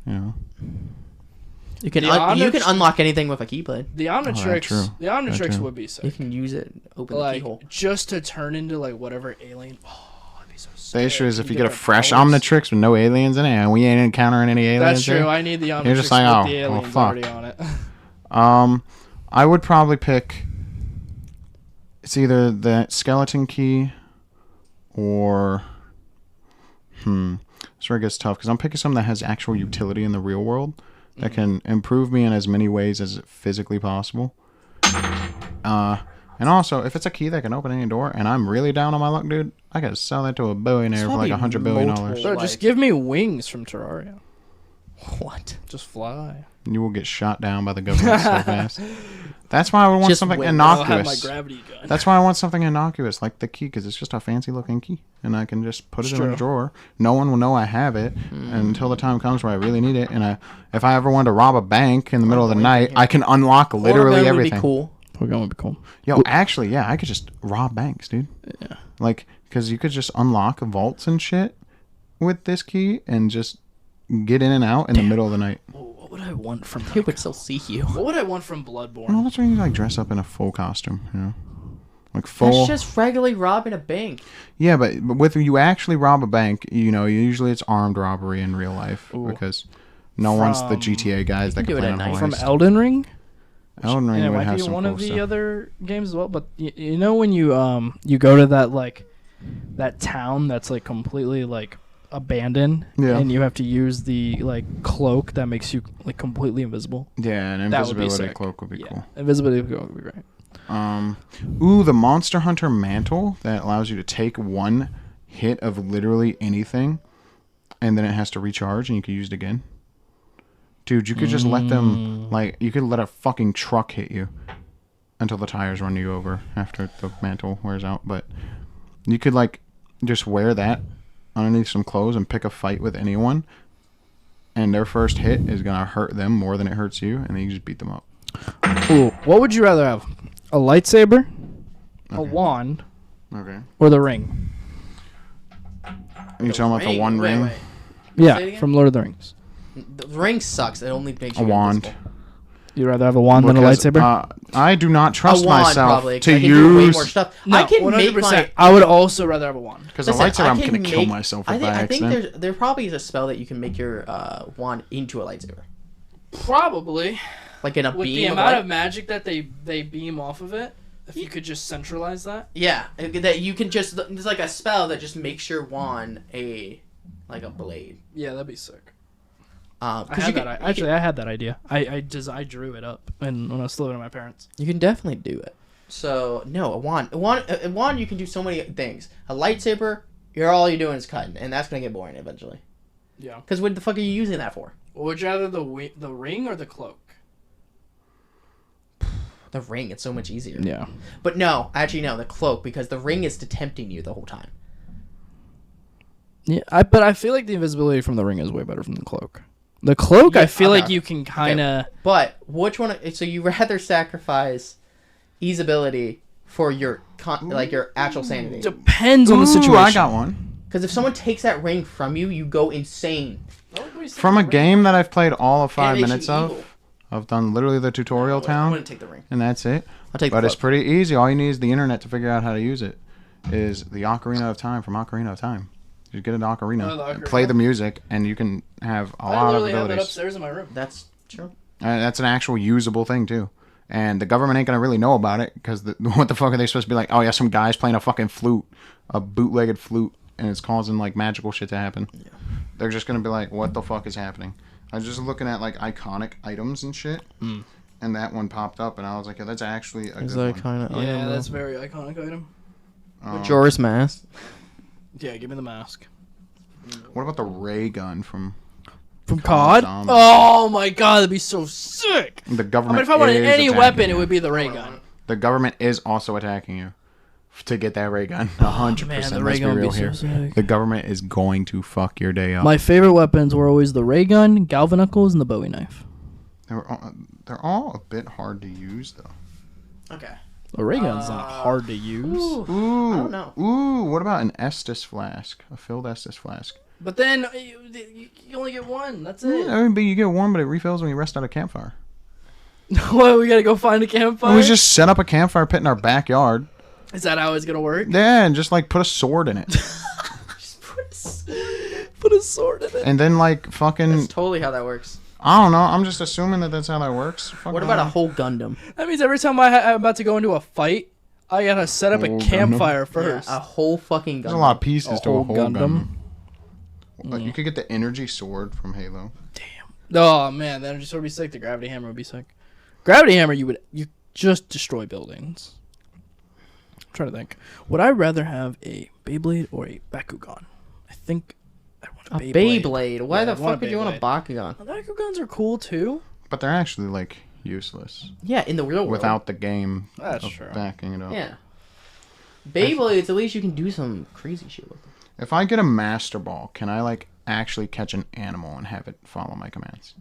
You know. You can The you can Omnitrix- unlock anything with a Keyblade. The true. Omnitrix, the That's Omnitrix true. would be You sick. can use it, open the Like keyhole. just to turn into like whatever alien. Oh, that'd be so sick. The issue is if you get a the fresh powers. Omnitrix with no aliens in it, and we ain't encountering any aliens. That's true. there, I need the Omnitrix You're just like, with oh, the well, aliens fuck. already on it. I would probably pick. It's either the skeleton key, or That's where it gets tough because I'm picking something that has actual utility in the real world that can improve me in as many ways as physically possible. And also, if it's a key that can open any door, and I'm really down on my luck, dude, I could sell that to a billionaire for like $100 billion. Bro, just give me wings from Terraria. What? Just fly. You will get shot down by the government so fast. That's why I would want Just something wait. I'll have my innocuous. gravity gun. That's why I want something innocuous, like the key, because it's just a fancy looking key, and I can just put it in a drawer. No one will know I have it until the time comes where I really need it. And if I ever wanted to rob a bank in the middle of the night, I can unlock literally Would everything. be cool. Pokemon would be cool. Yo, actually, yeah, I could just rob banks, dude. Yeah. Like, because you could just unlock vaults and shit with this key and just get in and out in the middle of the night. Oh, what would I want from? He would still see you. What would I want from Bloodborne? Well, that's when you like dress up in a full costume, you know, like full. That's just regularly robbing a bank. Yeah, but with you actually rob a bank, you know, usually it's armed robbery in real life because no one's the GTA guys that You can can do plan it a at From heist. Elden Ring. Elden Ring And it would might have be some one cool of the stuff. other games as well. But you know when you go to that like that town that's like completely like abandoned, Yeah. and you have to use the like cloak that makes you like completely invisible. Yeah, an That would be invisibility sick. cloak would be cool. Invisibility would be great. Ooh, the Monster Hunter mantle that allows you to take one hit of literally anything, and then it has to recharge, and you can use it again. Dude, you could just let them, like, you could let a fucking truck hit you until the tires run you over after the mantle wears out. But you could, like, just wear that underneath some clothes and pick a fight with anyone, and their first hit is going to hurt them more than it hurts you, and then you just beat them up. Ooh, what would you rather have? A lightsaber, a Okay. wand, Okay. or the ring? Are you talking about the one ring? Say it Yeah, again? from Lord of the Rings. The ring sucks. It only makes A you wand. invisible. You'd rather have a wand than a Because, lightsaber? I do not trust A wand, myself probably, 'cause to I can do way use more stuff. No, I can 100%. make my. I would also rather have a wand. because a Listen, lightsaber. I I'm can gonna kill make- myself I with think, by I think accident. there probably is a spell that you can make your wand into a lightsaber, Probably. like in a With beam. the of amount light. of magic that they beam off of it, if you could just centralize that. Yeah, that you can just. There's like a spell that just makes your wand a blade. Yeah, that'd be sick. I 'Cause had you can, that. Actually, I had that idea. I drew it up when I was still living with my parents. you can definitely do it. So no, a wand you can do so many things. A lightsaber, all you're doing is cutting, and that's gonna get boring eventually. Yeah. Because what the fuck are you using that for? Would you rather the ring or the cloak? The ring, it's so much easier. Yeah. But no, actually no, the cloak, because the ring is tempting you the whole time. Yeah, but I feel like the invisibility from the ring is way better from the cloak. The cloak, Yeah, I feel okay. like you can kind of. But which one? So you rather sacrifice easeability for your like your actual sanity? Depends on the situation. I got one. Because if someone takes that ring from you, you go insane. From a game that I've played all of 5 And it makes minutes you of. evil. I've done literally the tutorial I'm town, gonna take the ring. and that's it. I'll take But the it's cloak. pretty easy. All you need is the internet to figure out how to use it. Is the Ocarina of Time from Ocarina of Time. You get an ocarina, Oh, the ocarina. play the music, and you can have a I lot of literally have that abilities. upstairs in my room. That's true. That's an actual usable thing too. And the government ain't gonna really know about it because what the fuck are they supposed to be like? Oh yeah, some guy's playing a fucking flute, a bootlegged flute, and it's causing like magical shit to happen. Yeah. They're just gonna be like, what the fuck is happening? I was just looking at like iconic items and shit. and that one popped up, and I was like, yeah, that's actually a Is good that one. kind of? Yeah, that's a very iconic item. Majora's Mask. Yeah, give me the mask. What about the ray gun from COD? Zombie? Oh my god, that'd be so sick. The I government. mean, if I wanted is any attacking weapon, you. it would be the ray gun. The government is also attacking you to get that ray gun. 100%. Man, the Let's ray be gun would real be so here. sick. The government is going to fuck your day up. My favorite weapons were always the ray gun, galvanuckles, and the Bowie knife. They're all a bit hard to use, though. Okay. The ray gun's not hard to use. Ooh. I don't know. Ooh, what about an Estus flask? A filled Estus flask. But then you only get one. That's it. I mean, but you get one, but it refills when you rest at a campfire. What, we gotta go find a campfire? We just set up a campfire pit in our backyard. Is that how it's gonna work? Yeah, and just like put a sword in it. Just put a sword in it. And then like fucking, That's totally how that works. I don't know. I'm just assuming that that's how that works. What about a whole Gundam? That means every time I'm about to go into a fight, I gotta set up a Whole campfire Yeah, first. a whole fucking Gundam. There's a lot of pieces to a whole whole Gundam. Gundam. You could get the energy sword from Halo. Oh man, the energy sword would be sick. The gravity hammer would be sick. Gravity hammer, you just destroy buildings. I'm trying to think. Would I rather have a Beyblade or a Bakugan? I think I want A a Beyblade. Why Yeah, the I want fuck a would you want a Bakugan? Bakugans are cool too. But they're actually like useless Yeah, in the real world. without the game That's of true. backing it up. Yeah. Beyblades, at least you can do some crazy shit with them. If I get a Master Ball, can I like actually catch an animal and have it follow my commands?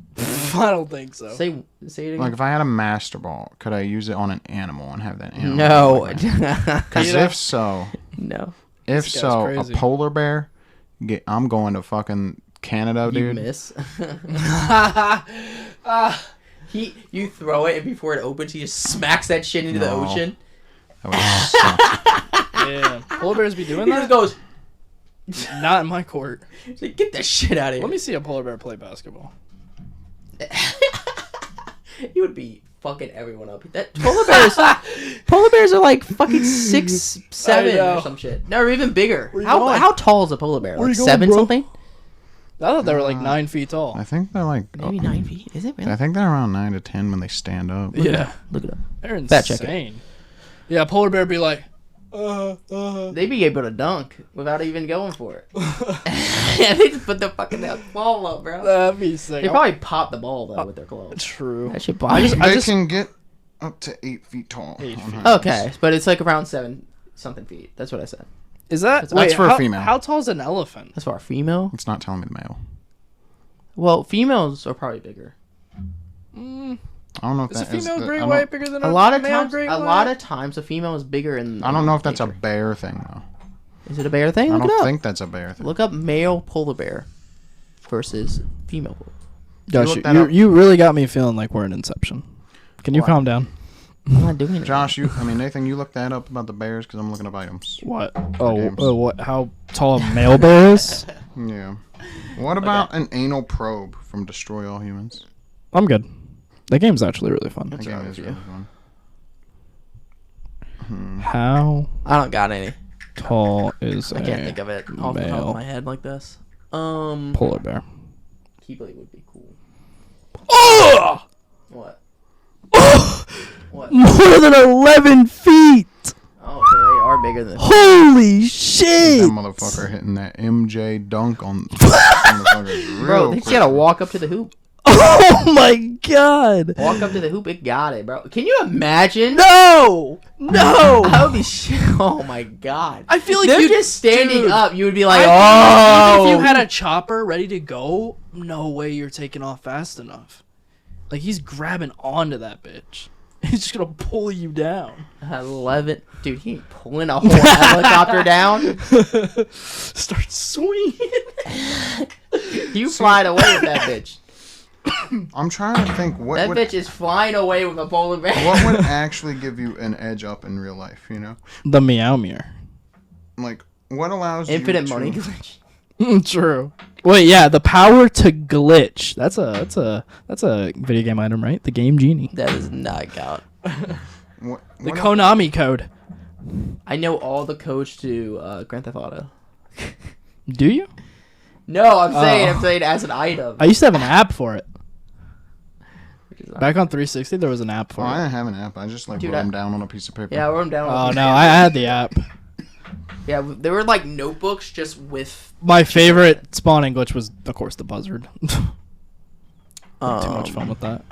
I don't think so. Say it again. Like if I had a Master Ball, could I use it on an animal and have that animal? No. Because if so, No. if This guy's so, crazy. a polar bear, I'm going to fucking Canada, You dude. miss. You throw it, and before it opens, he just smacks that shit into the No. ocean. That would suck. Yeah, polar bears be doing He just that. goes, Not in my court. he's like, get that shit out of here. Let me see a polar bear play basketball. He would be fucking everyone up. That polar bears are like fucking 6, 7 know. or some shit. No, or even bigger. Where you How going? how tall is a polar bear? Where Like you going, 7 bro? something? I thought they were like 9 feet tall. I think they're like Maybe 9 feet. Is it really? I think they're around 9 to 10 when they stand up. Yeah, Look it up. they're Fact check it. insane. Yeah, polar bear be like, They'd be able to dunk without even going for it. Yeah, they just put the fucking ball up, bro. That'd be sick. They probably pop the ball though with their gloves. True. That shit I pop. They can get up to 8 feet tall. 8 on feet. hands. Okay, but it's like around 7 something feet. That's what I said. Is that That's for a how, female. How tall is an elephant? That's for our female. It's not telling me the male. Well, females are probably bigger. I don't know if Is a that is female the- great I don't- white bigger than A lot of male times, great a white? lot of times, a female is bigger in. I don't know if that's a nature. bear thing though. Is it a bear thing? I Look it don't up. think that's a bear thing. Look up male polar bear versus female polar. Gosh, look that up? you really got me feeling like we're in Inception. Can you Why? calm down? I'm not doing it. Josh, Nathan, you look that up about the bears because I'm looking up items. What? games. What? How tall a male bear is? Yeah. What about an anal probe from Destroy All Humans? I'm good. That game's actually really fun. That game is really fun. How I don't got any. tall is I can't think of it off the top male of my head like this. polar bear? Keyblade would be cool. Oh! What? What? More than 11 feet! Oh, so they are bigger than. Holy That shit! motherfucker hitting that MJ dunk on motherfuckers Bro, real they just quick. gotta walk up to the hoop. Oh my god! Walk up to the hoop, it got it, bro. Can you imagine? No! No! That would be shit. Oh my god. I feel like they're you just standing dude, up. You would be like, Even oh. if you had a chopper ready to go, no way you're taking off fast enough. Like he's grabbing onto that bitch. He's just gonna pull you down. 11. Dude, he ain't pulling a whole helicopter down. Start swinging. You flying away with that bitch. I'm trying to think what That would bitch is flying away with a polar bear. what would actually give you an edge up in real life, you know? The meow mirror. Like what allows Infinite you to money glitch. True. Wait, yeah, the power to glitch. That's a video game item, right? The game genie. That does not count. what, The what Konami code. I know all the codes to Grand Theft Auto. Do you? No, I'm Oh. saying as an item. I used to have an app for it. Back on 360, there was an app for Oh, it. I didn't have an app. I just like Dude, wrote them down on a piece of paper. Yeah, I wrote them down. Oh, no, I had the app. Yeah, they were like notebooks just with. My favorite spawning glitch was, of course, the buzzard. Too much fun with that.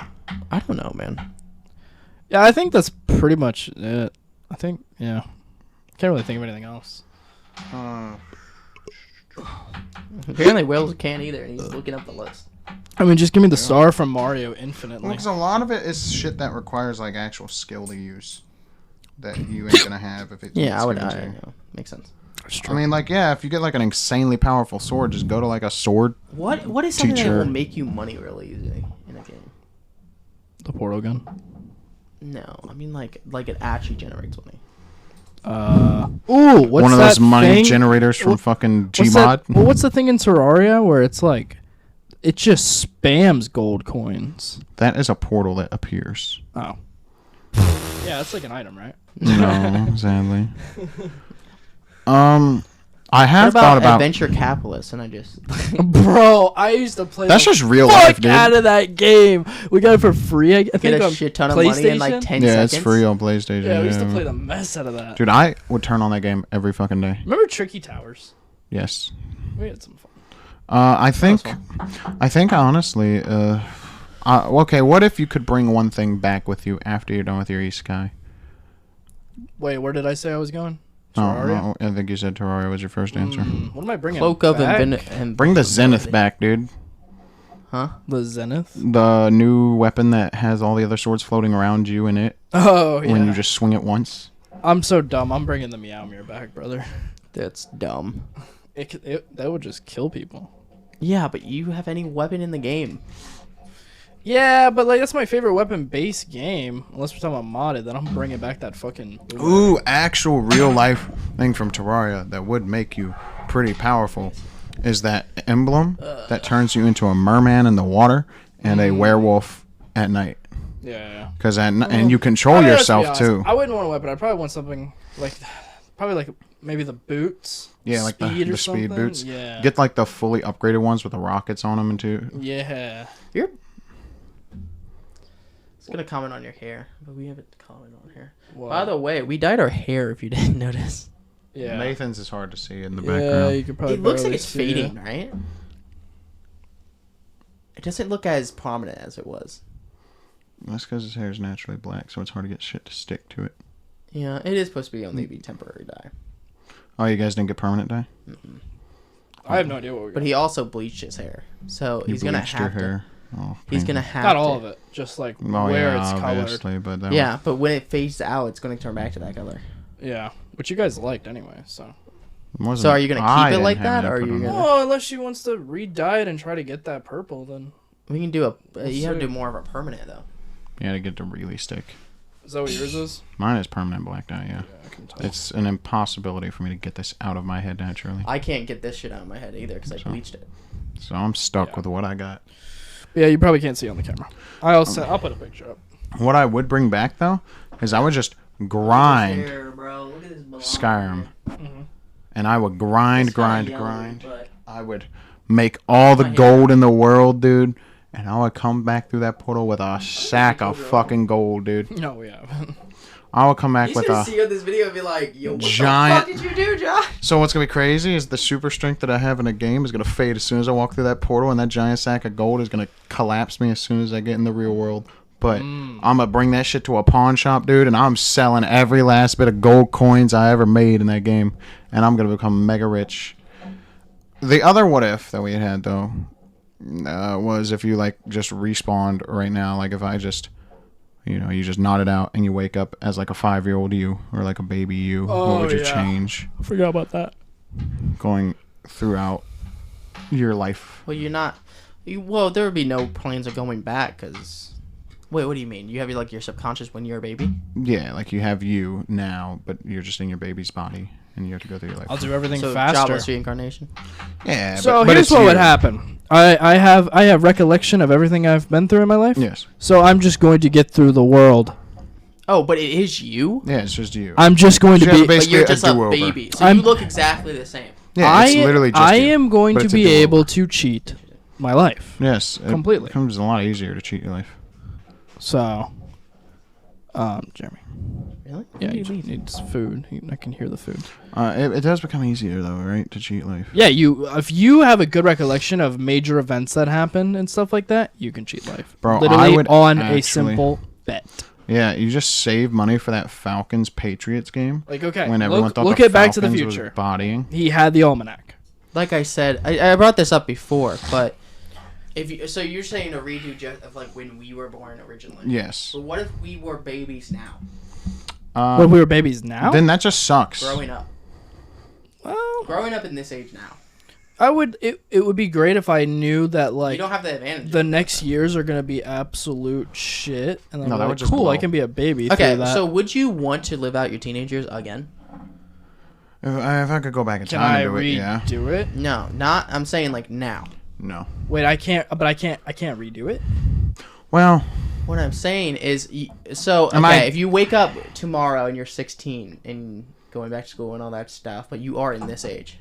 I don't know, man. Yeah, I think that's pretty much it. I think, yeah. Can't really think of anything else. Apparently, Wales can't either, and he's looking up the list. I mean, just give me the star from Mario infinitely. Because a lot of it is shit that requires like actual skill to use that you ain't gonna have if it. Yeah, I would. given to you. Makes sense. I mean, like, yeah, if you get like an insanely powerful sword, just go to like a sword. What is something Teacher. that will make you money really easy in a game? The portal gun. No, I mean like it actually generates money. Ooh, what's One of those that money thing? generators from fucking What's Gmod. that- Well, what's the thing in Terraria where it's like, it just spams gold coins? That is a portal that appears. Oh. Yeah, that's like an item, right? No, sadly. I What have about thought about. Adventure Capitalist? And I just Bro, I used to play. That's the just real fuck life, dude. out of that game. We got it for free. I think get a on shit ton of money in like PlayStation. 10 Yeah, seconds. it's free on PlayStation. Yeah, we used to play the mess out of that. Dude, I would turn on that game every fucking day. Remember Tricky Towers? Yes. We had some fun. I think honestly, okay, what if you could bring one thing back with you after you're done with your isekai? Wait, where did I say I was going? Oh, Terraria? I think you said Terraria was your first answer. What am I bringing? Cloak of back? Bring the Zenith back, dude. Huh? The Zenith? The new weapon that has all the other swords floating around you in it Oh, yeah. when you just swing it once. I'm so dumb. I'm bringing the Meow Mirror back, brother. That's dumb. That would just kill people. Yeah, but you have any weapon in the game. Yeah, but like that's my favorite weapon-based game. Unless we're talking about modded, then I'm bringing back that fucking. Ooh, actual real life thing from Terraria that would make you pretty powerful is that emblem that turns you into a merman in the water and a werewolf at night. Yeah. Because and you control I mean, let's be yourself honest, too. I wouldn't want a weapon. I'd probably want something like, maybe the boots. Yeah, like the or speed something. boots. Yeah. Get like the fully upgraded ones with the rockets on them and too. Yeah. You're. I was gonna comment on your hair, but we haven't commented on hair. What? By the way, we dyed our hair. If you didn't notice, Yeah. Nathan's is hard to see in the Yeah, background. you could probably. it looks like barely it's see it. fading, right? It doesn't look as prominent as it was. That's because his hair is naturally black, so it's hard to get shit to stick to it. Yeah, it is supposed to be only be temporary dye. Oh, you guys didn't get permanent dye? I have no idea what we're. But he also bleached his hair, so You he's gonna bleached your have to. hair. Oh, He's painful. gonna have Not to. all of it, just like Oh, where yeah, it's colored. obviously, but that Yeah, but when it fades out, it's going to turn back to that color. Yeah, which you guys liked anyway. So. wasn't- So are you gonna I keep it didn't like have that, an or are input you on gonna- that. Oh, unless she wants to re-dye it and try to get that purple, then. We can do a. You have to see. do more of a permanent though. Yeah, to get to really stick. Is that what yours is? Mine is permanent black dye, yeah. I can tell. It's an impossibility for me to get this out of my head naturally. I can't get this shit out of my head either because I So. bleached it. So I'm stuck Yeah. with what I got. Yeah, you probably can't see on the camera. I'll put a picture up. What I would bring back, though, is I would just grind Hair, bro. Look at this blonde Skyrim. hair. And I would grind, It's kinda grind, yellow, grind. but- I would make all the My hair. gold in the world, dude. And I would come back through that portal with a sack of fucking gold, dude. No, we haven't. I would come back He's with gonna a... see this video and be like, "Yo, what giant- the fuck did you do, Josh?" So what's gonna be crazy is the super strength that I have in a game is gonna fade as soon as I walk through that portal, and that giant sack of gold is gonna collapse me as soon as I get in the real world. But I'm gonna bring that shit to a pawn shop, dude, and I'm selling every last bit of gold coins I ever made in that game, and I'm gonna become mega rich. The other what if that we had though was if you like just respawned right now, like if I just. You know, you just nod it out and you wake up as like a 5-year-old you or like a baby you. Oh, What would you yeah. change I forgot about that. going throughout your life? Well, you're not. Well, there would be no plans of going back because. Wait, what do you mean? You have your subconscious when you're a baby? Yeah, like you have you now, but you're just in your baby's body and you have to go through your life. I'll do everything So faster. jobless reincarnation. Yeah, So but here's it's what you. would happen. I have recollection of everything I've been through in my life. Yes. So I'm just going to get through the world. Oh, but it is you. Yeah, it's just you. I'm just going to So you have be. to But you're basically just a a do-over. baby, so I'm- you look exactly the same. Yeah, it's literally just I you, am going but to it's a be do-over. able to cheat my life. Yes, Completely. It becomes a lot easier to cheat your life. So, Jeremy. Really? Yeah, When he do you leave? needs food. I can hear the food. It does become easier though, right, to cheat life. Yeah, if you have a good recollection of major events that happen and stuff like that, you can cheat life. Bro, Literally I would on a actually- simple bet. Yeah, you just save money for that Falcons Patriots game. Like, okay, When everyone thought look the at Back to the Falcons was Future. bodying. He had the almanac. Like I said, I brought this up before, but so you're saying a redo just of like when we were born originally. Yes. But what if we were babies now, When we were babies now? Then that just sucks. growing up? Well, Growing up in this age now, I would. It would be great if I knew that you like don't have the advantage. the next years are gonna be absolute shit, and then No, I'm that like, would just cool. blow. I can be a baby. Okay, through that. so would you want to live out your teenage years again? If I could go back in can time I and do it, yeah. redo it? No, not. I'm saying like now. No. Wait, I can't. But I can't redo it. Well, What I'm saying is, so Am I- if you wake up tomorrow and you're 16 and going back to school and all that stuff, but you are in this age,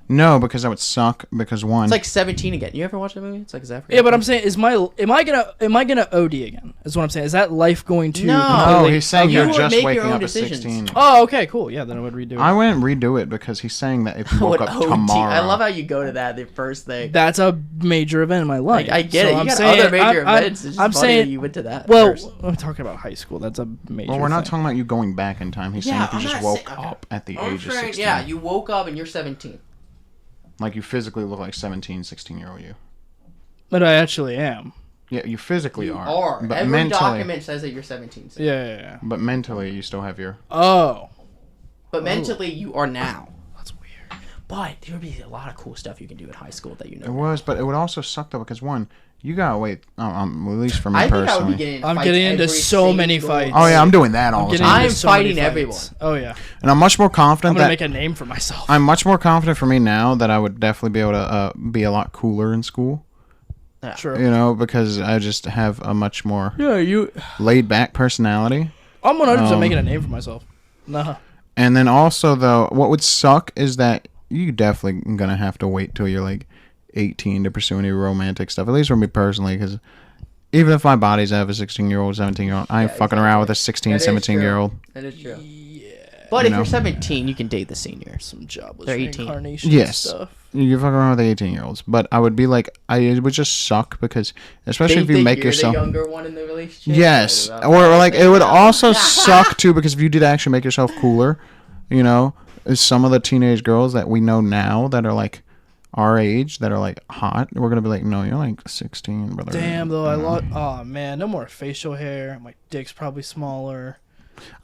no, because that would suck. Because one, it's like 17 again. You ever watch that movie? It's like Zephyr. Yeah, but I'm saying, am I gonna OD again? Is what I'm saying. Is that life going to? No. no, completely- he's saying You you're would just make your waking own up decisions. at 16. Oh, okay, cool. Yeah, then I would redo it. I wouldn't redo it because he's saying that if you woke What up OT? tomorrow. I love how you go to that the first thing. That's a major event in my life. I get it. You I'm got saying, other major I'm, events. It's just I'm funny saying that you went to that. Well, first. I'm talking about high school. That's a major. Well, we're not thing. talking about you going back in time. He's saying if you I'm just not woke saying- okay. up at the I'm age of saying, 16. yeah, you woke up and you're 17. Like you physically look like 17, 16-year-old you. But I actually am. Yeah, you physically You are. are. But Every mentally, document says that you're 17. Yeah. but mentally, you still have your. Oh, But mentally, you are now. that's weird. But there would be a lot of cool stuff you can do in high school that you know. It was, but it would also suck though because one, you gotta wait. At least for me I think I would personally. be getting. In I'm fights getting into every so many single fights. Oh yeah, I'm doing that all the getting time. I'm into so many fighting fights. everyone. Oh yeah. And I'm much more I'm confident gonna that make a name for myself. I'm much more confident for me now that I would definitely be able to be a lot cooler in school. True. You know, because I just have a much more Yeah, you. laid back personality. I'm 100% Um, making a name for myself. Nah. And then also though, what would suck is that you definitely gonna have to wait till you're like 18 to pursue any romantic stuff. At least for me personally, because even if my body's have a 16-year-old, 17-year-old, I ain't Yeah, fucking around with a 16, That is 17-year-old. That is true. Yeah. But You if know. you're 17, you can date the seniors. Some jobless They're 18. reincarnation Yes. stuff. You can fuck around with the 18-year-olds, but I would be like, it would just suck because, especially They if you think make you're yourself. the younger one in the relationship. Yes, Right or about like that. it would also suck too because if you did actually make yourself cooler, you know, is some of the teenage girls that we know now that are like our age that are like hot, we're gonna be like, no, you're like 16, brother. Damn, though, I lost. Oh man, no more facial hair. My dick's probably smaller.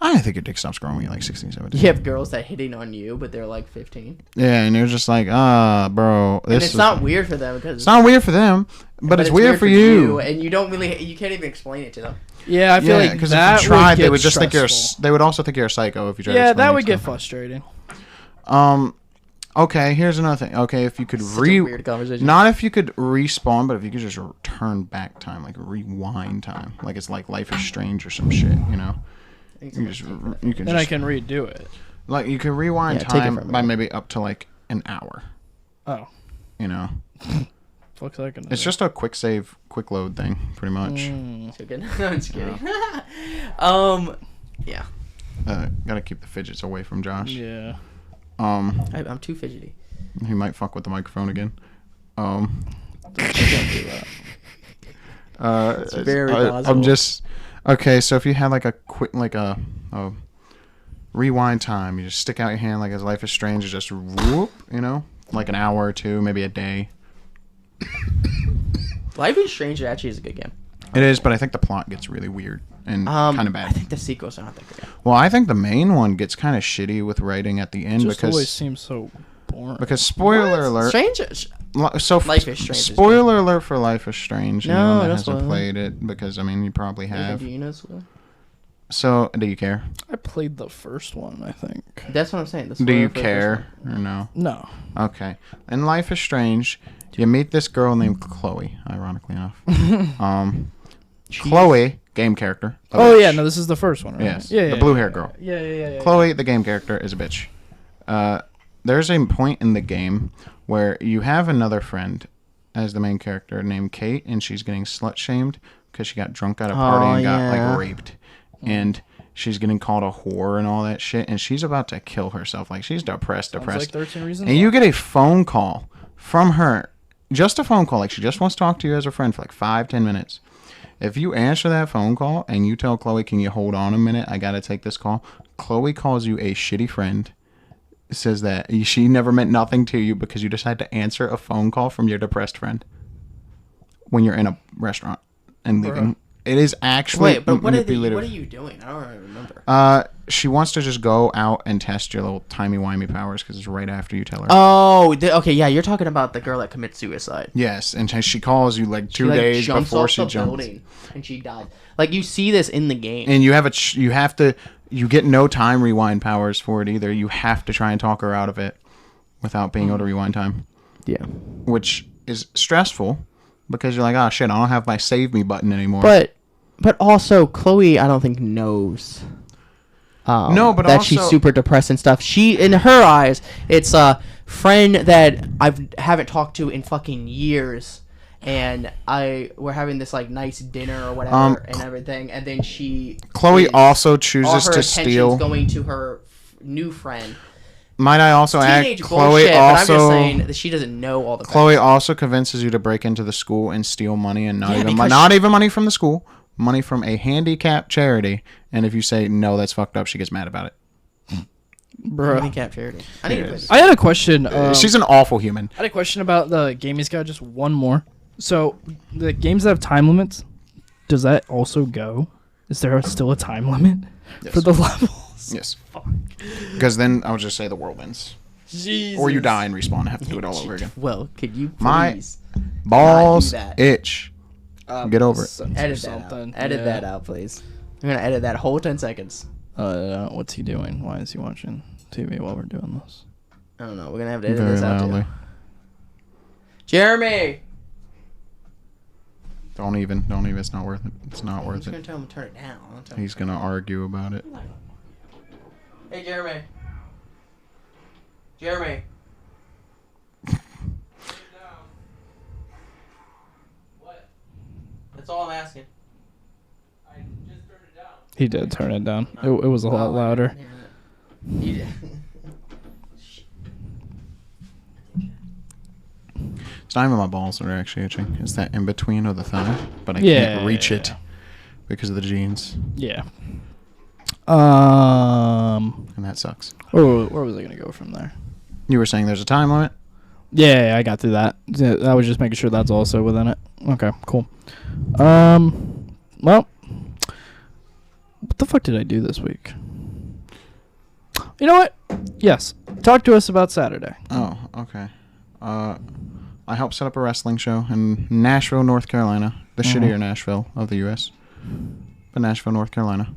I think your dick stops growing when you're like 16, 17. You have girls that hitting on you, but they're like 15. Yeah, and you're just like, bro, And this it's is not weird for them because It's not weird for them, but it's weird for you. and you don't really, you can't even explain it to them. Yeah, I feel like because that if you tried, would get they would just think stressful. they would also think you're a psycho if you tried. to Yeah, explain that it would to get them. frustrating. Okay, here's another thing. Okay, if you could Such a weird conversation. not if you could respawn, but if you could just turn back time, like rewind time, like it's like Life is Strange or some shit, you know. You can Then I can redo it. like you can rewind Yeah, take it time from by me. maybe up to like an hour, Oh, you know. fuck's that gonna It's do? just a quick save, quick load thing, pretty much. So good. I'm just kidding. Yeah. Gotta keep the fidgets away from Josh. Yeah. I'm too fidgety. He might fuck with the microphone again. Don't do that. It's very I'm possible. just okay. So if you had like a quick, like a rewind time, you just stick out your hand like as Life is Strange, you just whoop, you know, like an hour or two, maybe a day. Life is Strange actually is a good game. It is, but I think the plot gets really weird and kind of I bad. think the sequels are not that good. Well, I think the main one gets kind of shitty with writing at the end Just always because seems so boring. spoiler alert. Strange. So Life is Strange is spoiler alert for Life is Strange. No, Anyone that don't hasn't spoil it. played it because I mean you probably have. Do you know? So? So do you care? I played the first one, I think. That's what I'm saying. Do you care or no? No. Okay. In Life is Strange, you meet this girl named Chloe. Ironically enough, Chloe, game character. a Oh bitch. yeah, no, this is the first one, right? Yes, Yeah, the blue hair girl. Yeah. Chloe, the game character, is a bitch. There's a point in the game where you have another friend as the main character named Kate, and she's getting slut shamed because she got drunk at a party and got yeah. like raped, and she's getting called a whore and all that shit, and she's about to kill herself. Like she's depressed. Sounds like 13 Reasons And you Why. get a phone call from her, just a phone call, like she just wants to talk to you as a friend for like 5-10 minutes. If you answer that phone call and you tell Chloe, can you hold on a minute? I got to take this call. Chloe calls you a shitty friend, says that she never meant nothing to you because you decided to answer a phone call from your depressed friend when you're in a restaurant and leaving. It is actually Wait, but what are manipulative. you doing? I don't really remember. She wants to just go out and test your little timey-wimey powers because it's right after you tell her. Oh, okay, yeah, you're talking about the girl that commits suicide. Yes, and she calls you like 2 She, days jumps before off she the jumps. building and she died. Like you see this in the game. And you get no time rewind powers for it either. You have to try and talk her out of it without being able to rewind time. Yeah. Which is stressful because you're like, oh shit, I don't have my save me button anymore. But also Chloe, I don't think knows. No, but that she's super depressed and stuff. She, in her eyes, it's a friend that haven't talked to in fucking years, and we're having this like nice dinner or whatever and everything, and then Chloe also chooses all her to attention's steal. going to her new friend. Might I also add, Teenage Chloe bullshit, also. but I'm just saying that she doesn't know all the. Chloe facts. also convinces you to break into the school and steal money, and Yeah, even money from the school, money from a handicap charity. And if you say no, that's fucked up, she gets mad about it. Bruh. Handicap charity. I need to play this. I had a question. She's an awful human. I had a question about the gaming guide. Just one more. So the games that have time limits, does that also go? Is there still a time limit for the levels? Yes. Because then I would just say the world ends. Jesus. Or you die and respawn and have to do it all over again. Well, could you My please balls not do that? itch. Get over it. Edit that out. Edit that out, please. I'm gonna edit that whole 10 seconds. What's he doing? Why is he watching TV while we're doing this? I don't know. We're gonna have to edit Very this out loudly. too. Jeremy. Don't even. It's not worth it. It's not I'm worth just gonna it. tell him to turn it down. I'll tell him He's to turn gonna it down. argue about it. Hey, Jeremy. Jeremy. What? That's all I'm asking. I just turned it down. He did turn it down. It was a lot louder. You did. It's not even my balls that are actually itching. It's that in between of the thigh, but I Yeah. can't reach it because of the jeans, Yeah. and that sucks. Where was I gonna go from there? You were saying there's a time limit. Yeah, I got through that. Yeah, I was just making sure that's also within it. Okay, cool. Well, what the fuck did I do this week? You know what? Yes, talk to us about Saturday. Oh, okay. I helped set up a wrestling show in Nashville, North Carolina, the shittier Nashville of the U.S., but Nashville, North Carolina.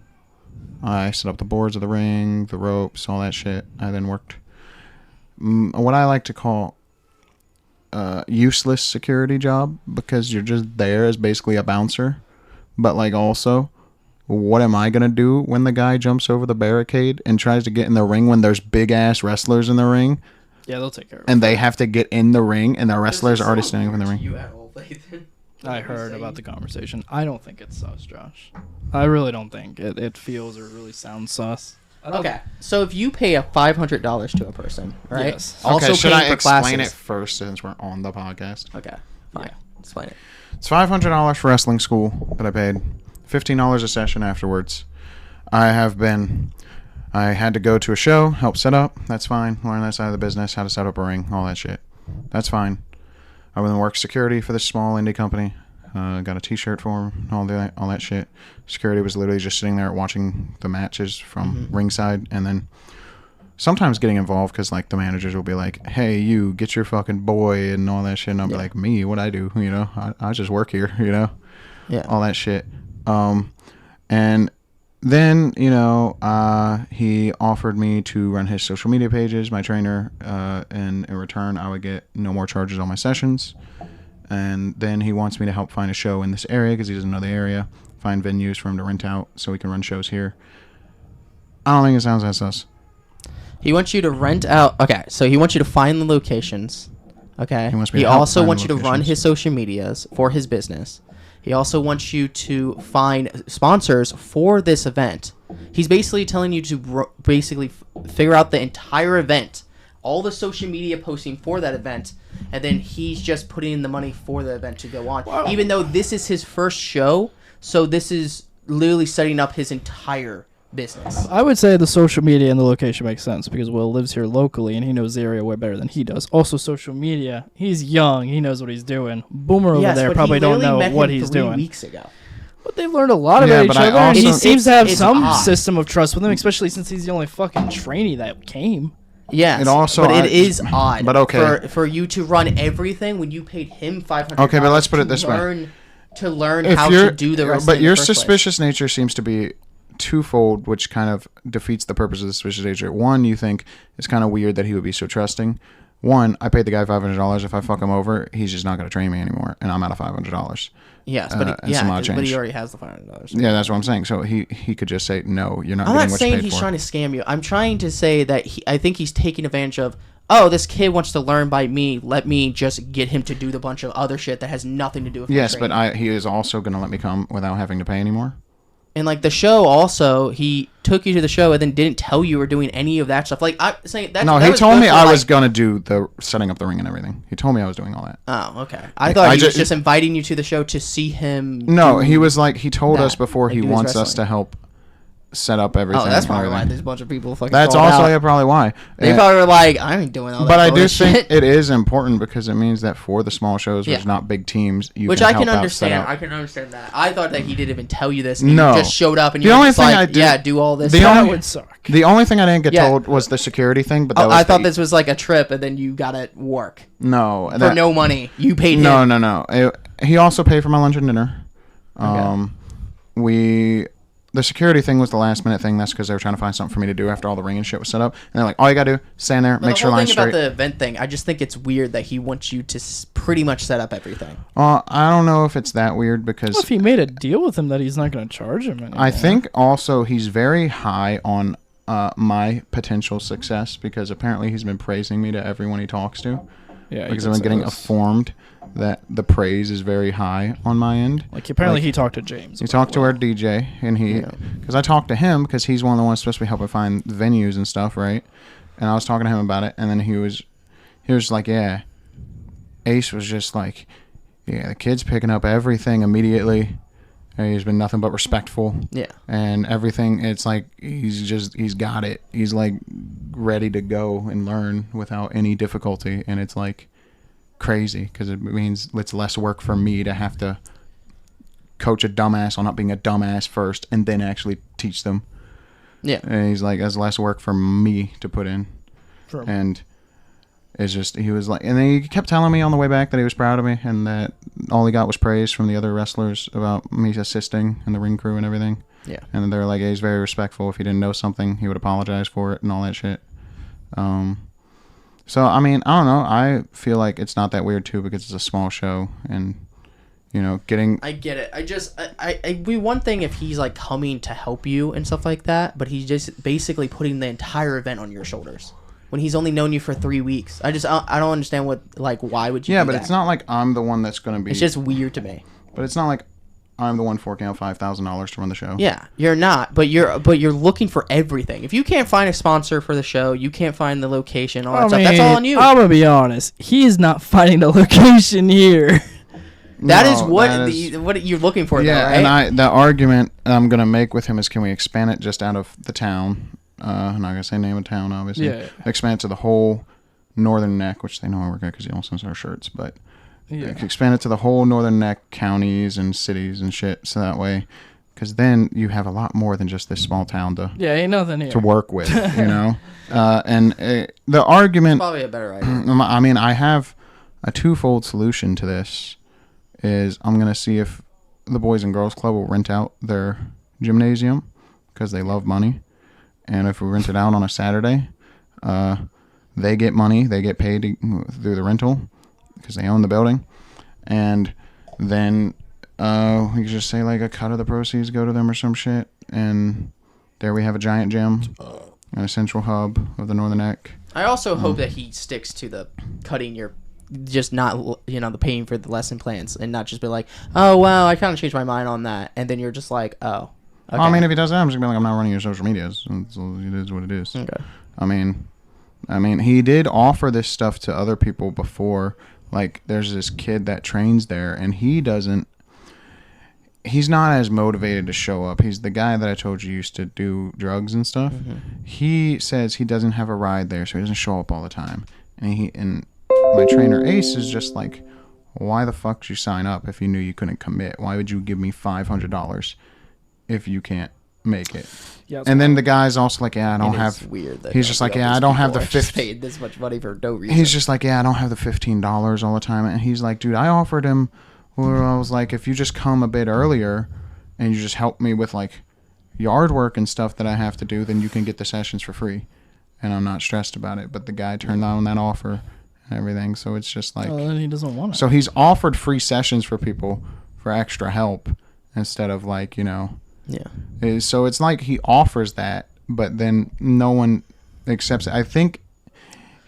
I set up the boards of the ring, the ropes, all that shit. I then worked what I like to call useless security job, because you're just there as basically a bouncer, but like also, what am I gonna do when the guy jumps over the barricade and tries to get in the ring when there's big ass wrestlers in the ring? Yeah, they'll take care of it. And they have to get in the ring, and the wrestlers are already standing up in the ring. You at all, Lathan? I heard about the conversation. I don't think it's sus, Josh. I really don't think it feels or really sounds sus. Okay, so if you pay a $500 to a person, right? Yes. Also Okay, should paying I for explain classes. it first since we're on the podcast? Okay, fine. Explain it. It's $500 for wrestling school that I paid. $15 a session afterwards. I had to go to a show, help set up. That's fine. Learn that side of the business, how to set up a ring, all that shit. That's fine. I went and worked security for this small indie company. Got a T-shirt for him, all that shit. Security was literally just sitting there watching the matches from ringside, and then sometimes getting involved because like the managers will be like, "Hey, you get your fucking boy," and all that shit, and I'll be like, "Me? What I do? You know, I just work here. You know, all that shit." And then he offered me to run his social media pages, my trainer, and in return I would get no more charges on my sessions. And then he wants me to help find a show in this area because he doesn't know the area, find venues for him to rent out so he can run shows here. I don't think it sounds that sus. He wants you to rent out. Okay, so he wants you to find the locations. Okay. He wants me He to help also find wants the you to run locations. his social medias for his business. He also wants you to find sponsors for this event. He's basically telling you to figure out the entire event, all the social media posting for that event, and then he's just putting in the money for the event to go on. Wow. Even though this is his first show, so this is literally setting up his entire business. I would say the social media and the location makes sense because Will lives here locally and he knows the area way better than he does. Also, social media, he's young, he knows what he's doing. Boomer over there but probably he don't literally know met what him he's 3 doing. weeks ago. But they've learned a lot Yeah, about but each I other. And he also- seems to have it's some odd. system of trust with him, especially since he's the only fucking trainee that came. Yes, It also- but it is odd. but okay. for you to run everything when you paid him $500. Okay, but let's put it this way. To learn If how you're- to do the rest. But in the your first place. suspicious nature seems to be twofold, which kind of defeats the purpose of the suspicious nature. One, you think it's kind of weird that he would be so trusting. One, I paid the guy $500. If I fuck him over, he's just not going to train me anymore, and I'm out of $500. Yes, but and some odd but change. he already has the $500. Yeah, that's what I'm saying. So he could just say, no, you're not I'm getting not what you saying paid he's for. trying to scam you. I'm trying to say that I think he's taking advantage of. Oh, this kid wants to learn by me. Let me just get him to do the bunch of other shit that has nothing to do with my Yes, but training. he is also going to let me come without having to pay anymore. And like the show, also he took you to the show and then didn't tell you were doing any of that stuff. Like I'm saying that. No, that he was told good me for, I like- was going to do the setting up the ring and everything. He told me I was doing all that. Oh, okay. I thought he ju- was just inviting you to the show to see him. No, do he was like, he told that, us before like he do his wants us wrestling. to help set up everything. Oh, that's and probably why everything. there's a bunch of people fucking. That's called also out. yeah, probably why. They And- probably were like, I ain't doing all that. but I do bullshit. think it is important because it means that for the small shows, where Yeah. it's not big teams, you Which can I help can out, set understand. up. I can understand that. I thought that he didn't even tell you this. And No. you just showed up and The you were only just thing like, I did- yeah, do all this. the stuff. That only- would suck. The only thing I didn't get Yeah. told was the security thing, but that Oh, was I thought this was like a trip, and then you got at work no for no money. You paid him. no. He also paid for my lunch and dinner. The security thing was the last minute thing. That's because they were trying to find something for me to do after all the ring and shit was set up. And they're like, all you gotta do, stand there, But make the sure whole line's thing about straight. the event thing, I just think it's weird that he wants you to pretty much set up everything. I don't know if it's that weird because What if he made a deal with him that he's not going to charge him anymore? I think also he's very high on my potential success because apparently he's been praising me to everyone he talks to. Yeah, Because I've been getting informed that the praise is very high on my end. Like apparently like- he talked to James. He talked to our DJ, and because I talked to him because he's one of the ones supposed to be helping find venues and stuff, right? And I was talking to him about it, and then he was like, yeah. Ace was just like, yeah, the kid's picking up everything immediately. And he's been nothing but respectful. Yeah. And everything, it's like he's got it. He's like ready to go and learn without any difficulty, and it's like crazy because it means it's less work for me to have to coach a dumbass on not being a dumbass first and then actually teach them. Yeah. And he's like, that's less work for me to put in. True. And it's just, he was like, and then he kept telling me on the way back that he was proud of me and that all he got was praise from the other wrestlers about me assisting and the ring crew and everything. Yeah. And they were like, hey, he's very respectful. If he didn't know something, he would apologize for it and all that shit. So, I mean, I don't know. I feel like it's not that weird, too, because it's a small show. And, you know, getting... I get it. We one thing if he's like coming to help you and stuff like that, but he's just basically putting the entire event on your shoulders when he's only known you for 3 weeks. I don't understand why would you? Yeah, do but that? it's not like I'm the one that's going to be... It's just weird to me. But it's not like I'm the one forking out $5,000 to run the show. Yeah, you're not, but you're looking for everything. If you can't find a sponsor for the show, you can't find the location, all that stuff. That's all on you. I'm gonna be honest. He's not finding the location here. That is No, what that is- what you're looking for, Yeah, though, right? and the argument I'm going to make with him is, can we expand it just out of the town? I'm not going to say name of town, obviously. Yeah. Expand it to the whole northern neck, which they know we're good because he also sends our shirts, but expand it to the whole northern neck counties and cities and shit, so that way, because then you have a lot more than just this small town to Yeah, ain't nothing here. work with, you know? The argument... Probably a better idea. I mean, I have a twofold solution to this. Is I'm going to see if the Boys and Girls Club will rent out their gymnasium because they love money. And if we rent it out on a Saturday, they get money. They get paid through the rental because they own the building. And then we could just say like a cut of the proceeds go to them or some shit. And there we have a giant gym and a central hub of the Northern Neck. I also hope that he sticks to the cutting your just not, the paying for the lesson plans and not just be like, oh, well, I kind of changed my mind on that. And then you're just like, oh. Okay. Well, I mean, if he does that, I'm just going to be like, I'm not running your social medias. So it is what it is. Okay. I mean, he did offer this stuff to other people before. Like, there's this kid that trains there, and he's not as motivated to show up. He's the guy that I told you used to do drugs and stuff. Mm-hmm. He says he doesn't have a ride there, so he doesn't show up all the time. And my trainer Ace is just like, why the fuck did you sign up if you knew you couldn't commit? Why would you give me $500 if you can't make it? Yeah, and then the guy's also like, yeah, I don't have. Weird that he's just like, yeah, I don't have the paid this much money for no reason. He's just like, yeah, I don't have the $15 all the time. And he's like, dude, I offered him. Where I was like, if you just come a bit earlier and you just help me with like yard work and stuff that I have to do, then you can get the sessions for free. And I'm not stressed about it. But the guy turned down that offer and everything. So it's just like. Oh, then he doesn't want it. So he's offered free sessions for people for extra help instead of like, Yeah. So it's like he offers that, but then no one accepts it. I think.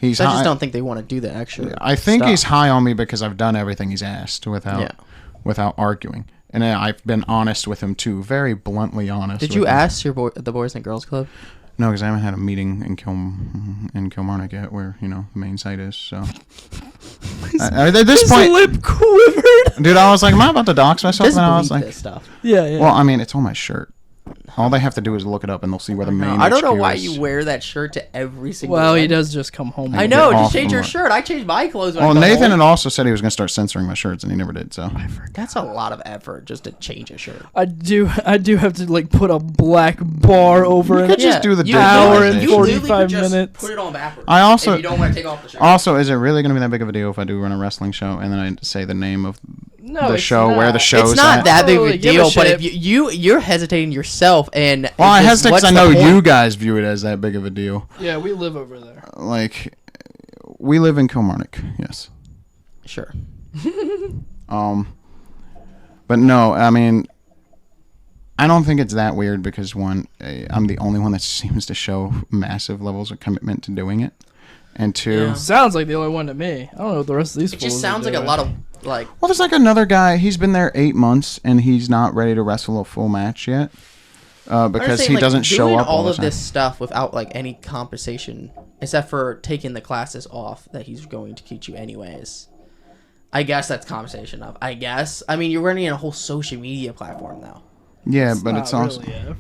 I just don't think they want to do the extra. I think he's high on me because I've done everything he's asked without arguing, and I've been honest with him too, very bluntly honest. Did you ask the Boys and Girls Club? No, because I haven't had a meeting in Kilmarnock yet, where the main site is. So at this point, lip quivered. Dude, I was like, am I about to dox myself? And I was like, this stuff. Yeah. Well, I mean, it's on my shirt. All they have to do is look it up, and they'll see where the main. I don't know HQ why is. you wear that shirt to every single. Well, one. he does just come home. I know. Just change your shirt. I changed my clothes. Well, Nathan had also said he was going to start censoring my shirts, and he never did. So that's a lot of effort just to change a shirt. I do have to like put a black bar over it. You could just do the hour and 45 minutes. Put it on backwards. I also if you don't want to take off the shirt. Also, is it really going to be that big of a deal if I do run a wrestling show and then I say the name of the show, not. where the show's It's not at? that big of a deal, but if you're hesitating yourself, and well, I hesitate because I know you guys view it as that big of a deal. Yeah, we live over there. Like, we live in Kilmarnock, yes. Sure. But no, I mean, I don't think it's that weird because one, I'm the only one that seems to show massive levels of commitment to doing it, and two, sounds like the only one to me. I don't know what the rest of these. It just sounds like a lot of like. Well, there's like another guy. He's been there 8 months and he's not ready to wrestle a full match yet. Because he doesn't show up all of this stuff without like any compensation, except for taking the classes off that he's going to teach you anyways. I guess that's compensation enough. I guess. I mean, you're running a whole social media platform now. Yeah, but it's also. Really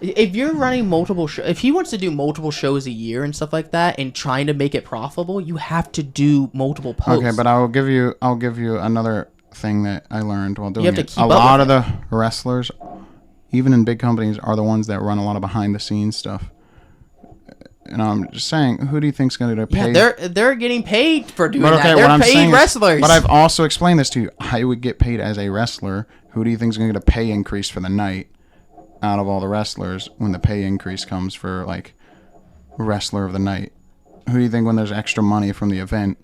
If you're running multiple shows, if he wants to do multiple shows a year and stuff like that, and trying to make it profitable, you have to do multiple posts. Okay, but I'll give you another thing that I learned while doing you have it. To keep a lot of the wrestlers, even in big companies, are the ones that run a lot of behind the scenes stuff. And I'm just saying, who do you think's going to pay? Yeah, they're getting paid for doing that. They're paid wrestlers. But I've also explained this to you. I would get paid as a wrestler. Who do you think's going to get a pay increase for the night out of all the wrestlers when the pay increase comes for like wrestler of the night? Who do you think when there's extra money from the event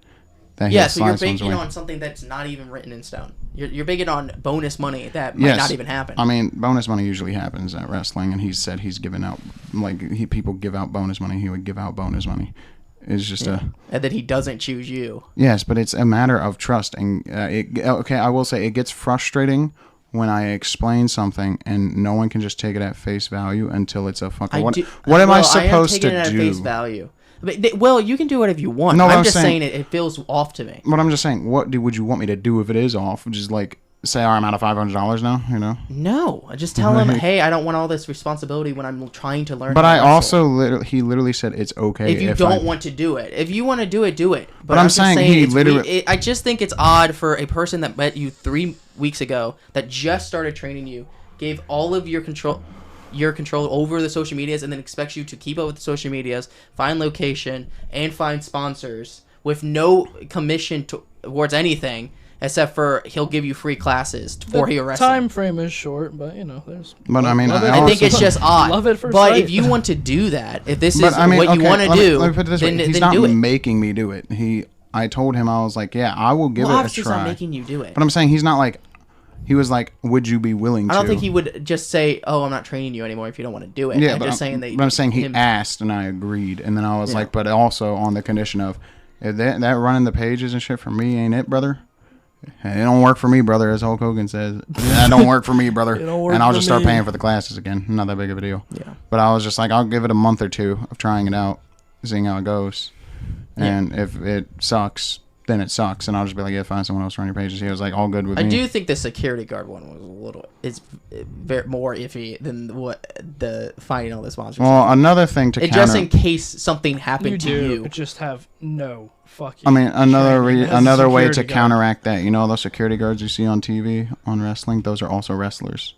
that so you're banking on something that's not even written in stone. You're banking on bonus money that might not even happen. I mean, bonus money usually happens at wrestling, and he said he's giving out people give out bonus money. He would give out bonus money. It's just and then he doesn't choose you. Yes, but it's a matter of trust. And I will say it gets frustrating when I explain something and no one can just take it at face value until it's a fucking. What am I supposed to do? I am taking it at face value. Well, you can do whatever you want. No, I'm just saying it feels off to me. But I'm just saying, would you want me to do if it is off? Just like say, I'm out of $500 now, No, I just tell him, hey, I don't want all this responsibility when I'm trying to learn. But I also he literally said it's okay if you don't want to do it. If you want to do it, do it. But I'm saying he literally. I just think it's odd for a person that met you 3 weeks ago that just started training you, gave all of your control over the social medias, and then expects you to keep up with the social medias, find location, and find sponsors with no commission towards anything, except for he'll give you free classes for your wrestling. Time frame is short, but there's. But I mean, I think it's just odd. Love it first But sight. if you want to do that, if this is what you want to do, let me put it this way. He's not making me do it. I told him, I was like, yeah, I will give it a try. He's not making you do it. But I'm saying he's not like. He was like, "Would you be willing to?" I don't think he would just say, "Oh, I'm not training you anymore if you don't want to do it." Yeah, but I'm saying he asked and I agreed, and then I was like, "But also on the condition of, If that running the pages and shit for me ain't it, brother. It don't work for me, brother, as Hulk Hogan says. That don't work for me, brother. And I'll just start paying for the classes again. Not that big of a deal. Yeah. But I was just like, I'll give it a month or two of trying it out, seeing how it goes. And if it sucks, then it sucks. And I'll just be like, yeah, find someone else to run your pages. He was like, all good with me. I do think the security guard one was it's very more iffy than what the finding all the sponsors. Well, another thing to counter... just in case something happened to you. Just have no fucking... I mean, another way to guard. counteract that, you know, those security guards you see on TV, on wrestling, those are also wrestlers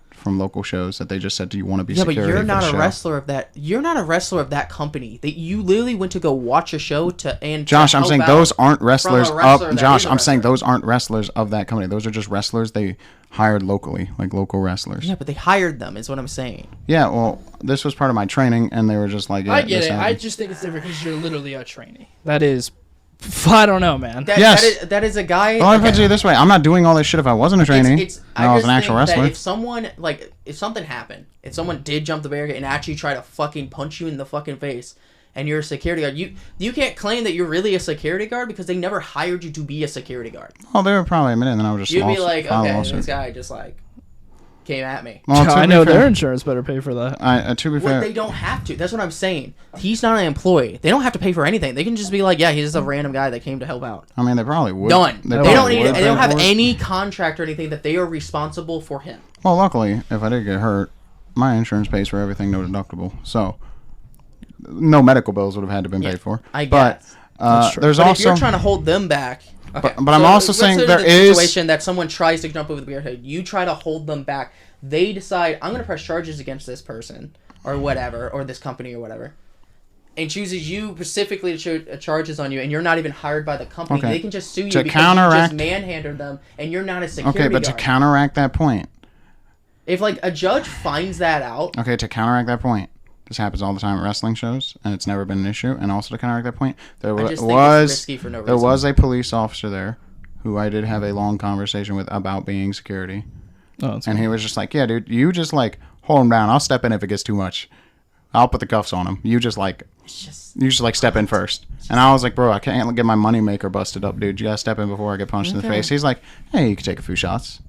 from local shows that they just said, do you want to be security? Yeah, but you're not a wrestler of that. You're not a wrestler of that company. You literally went to go watch a show and Josh, I'm saying those aren't wrestlers of... Josh, I'm saying wrestler. those aren't wrestlers of that company. Those are just wrestlers they hired locally, like local wrestlers. Yeah, but they hired them, is what I'm saying. Yeah, well, this was part of my training, and they were just like... Yeah, I get it. I just think it's different because you're literally a trainee. That is... I don't know, man. Yes. That is a guy... Well, I'll put it this way. I'm not doing all this shit if I wasn't a trainee. I was an actual wrestler. If someone, if something happened, if someone did jump the barricade and actually try to fucking punch you in the fucking face, and you're a security guard, you can't claim that you're really a security guard because they never hired you to be a security guard. Oh, they were probably admitting that I was just... You'd be like, okay, this guy just came at me. Well, I know their insurance better pay for that. To be fair, they don't have to. That's what I'm saying. He's not an employee. They don't have to pay for anything. They can just be like, yeah, he's just a random guy that came to help out. I mean, they probably would. Done. They don't have for it. any contract or anything that they are responsible for him. Well, luckily, if I did get hurt, my insurance pays for everything, no deductible. So, no medical bills would have had to been paid for. I guess. But there's but also... if you're trying to hold them back... Okay. But I'm also saying there is... situation that someone tries to jump over the barricade. You try to hold them back. They decide, I'm going to press charges against this person or whatever, or this company or whatever, and chooses you specifically to show charges on you, and you're not even hired by the company. Okay. They can just sue you To because counteract... you just manhandled them, and you're not a security Okay, but guard. to counteract that point... If, a judge finds that out... Okay, to counteract that point... This happens all the time at wrestling shows, and it's never been an issue. And also to counteract that point, there was risky for no reason. There was a police officer there who I did have a long conversation with about being security. Oh, and he was just like, yeah, dude, you just hold him down. I'll step in if it gets too much. I'll put the cuffs on him. You just step in first. And I was like, bro, I can't get my moneymaker busted up, dude. You gotta step in before I get punched in the face. He's like, hey, you can take a few shots.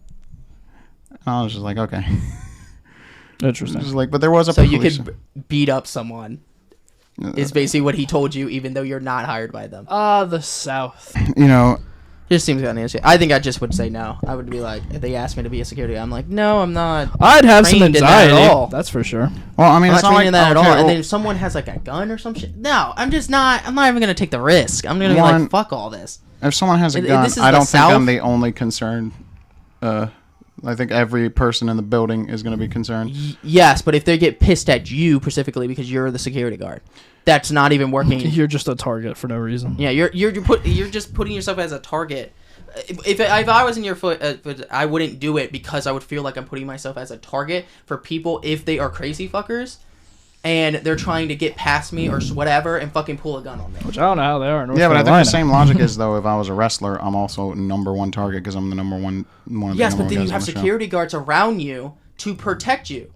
And I was just like, okay. Interesting. Just but there was a so you could beat up someone. Is basically what he told you, even though you're not hired by them. The South. You know, just seems kind of interesting. I think I just would say no. I would be like, if they asked me to be a security guy, I'm like, no, I'm not. I'd have some anxiety. At all. That's for sure. Well, I mean, I'm it's not not trained in that at all. well, And then if someone has a gun or some shit, no, I'm just not. I'm not even gonna take the risk. I'm gonna be like, fuck all this. If someone has a gun, I don't think I'm the only concerned. I think every person in the building is going to be concerned. Yes, but if they get pissed at you specifically because you're the security guard, that's not even working. You're just a target for no reason. Yeah, you're just putting yourself as a target. If I was in your foot, I wouldn't do it because I would feel like I'm putting myself as a target for people if they are crazy fuckers and they're trying to get past me or whatever and fucking pull a gun on me. Which I don't know how they are in North Carolina. But I think the same logic is, though, if I was a wrestler, I'm also number one target because I'm the number one. Yes, but then you have security guards around you to protect you.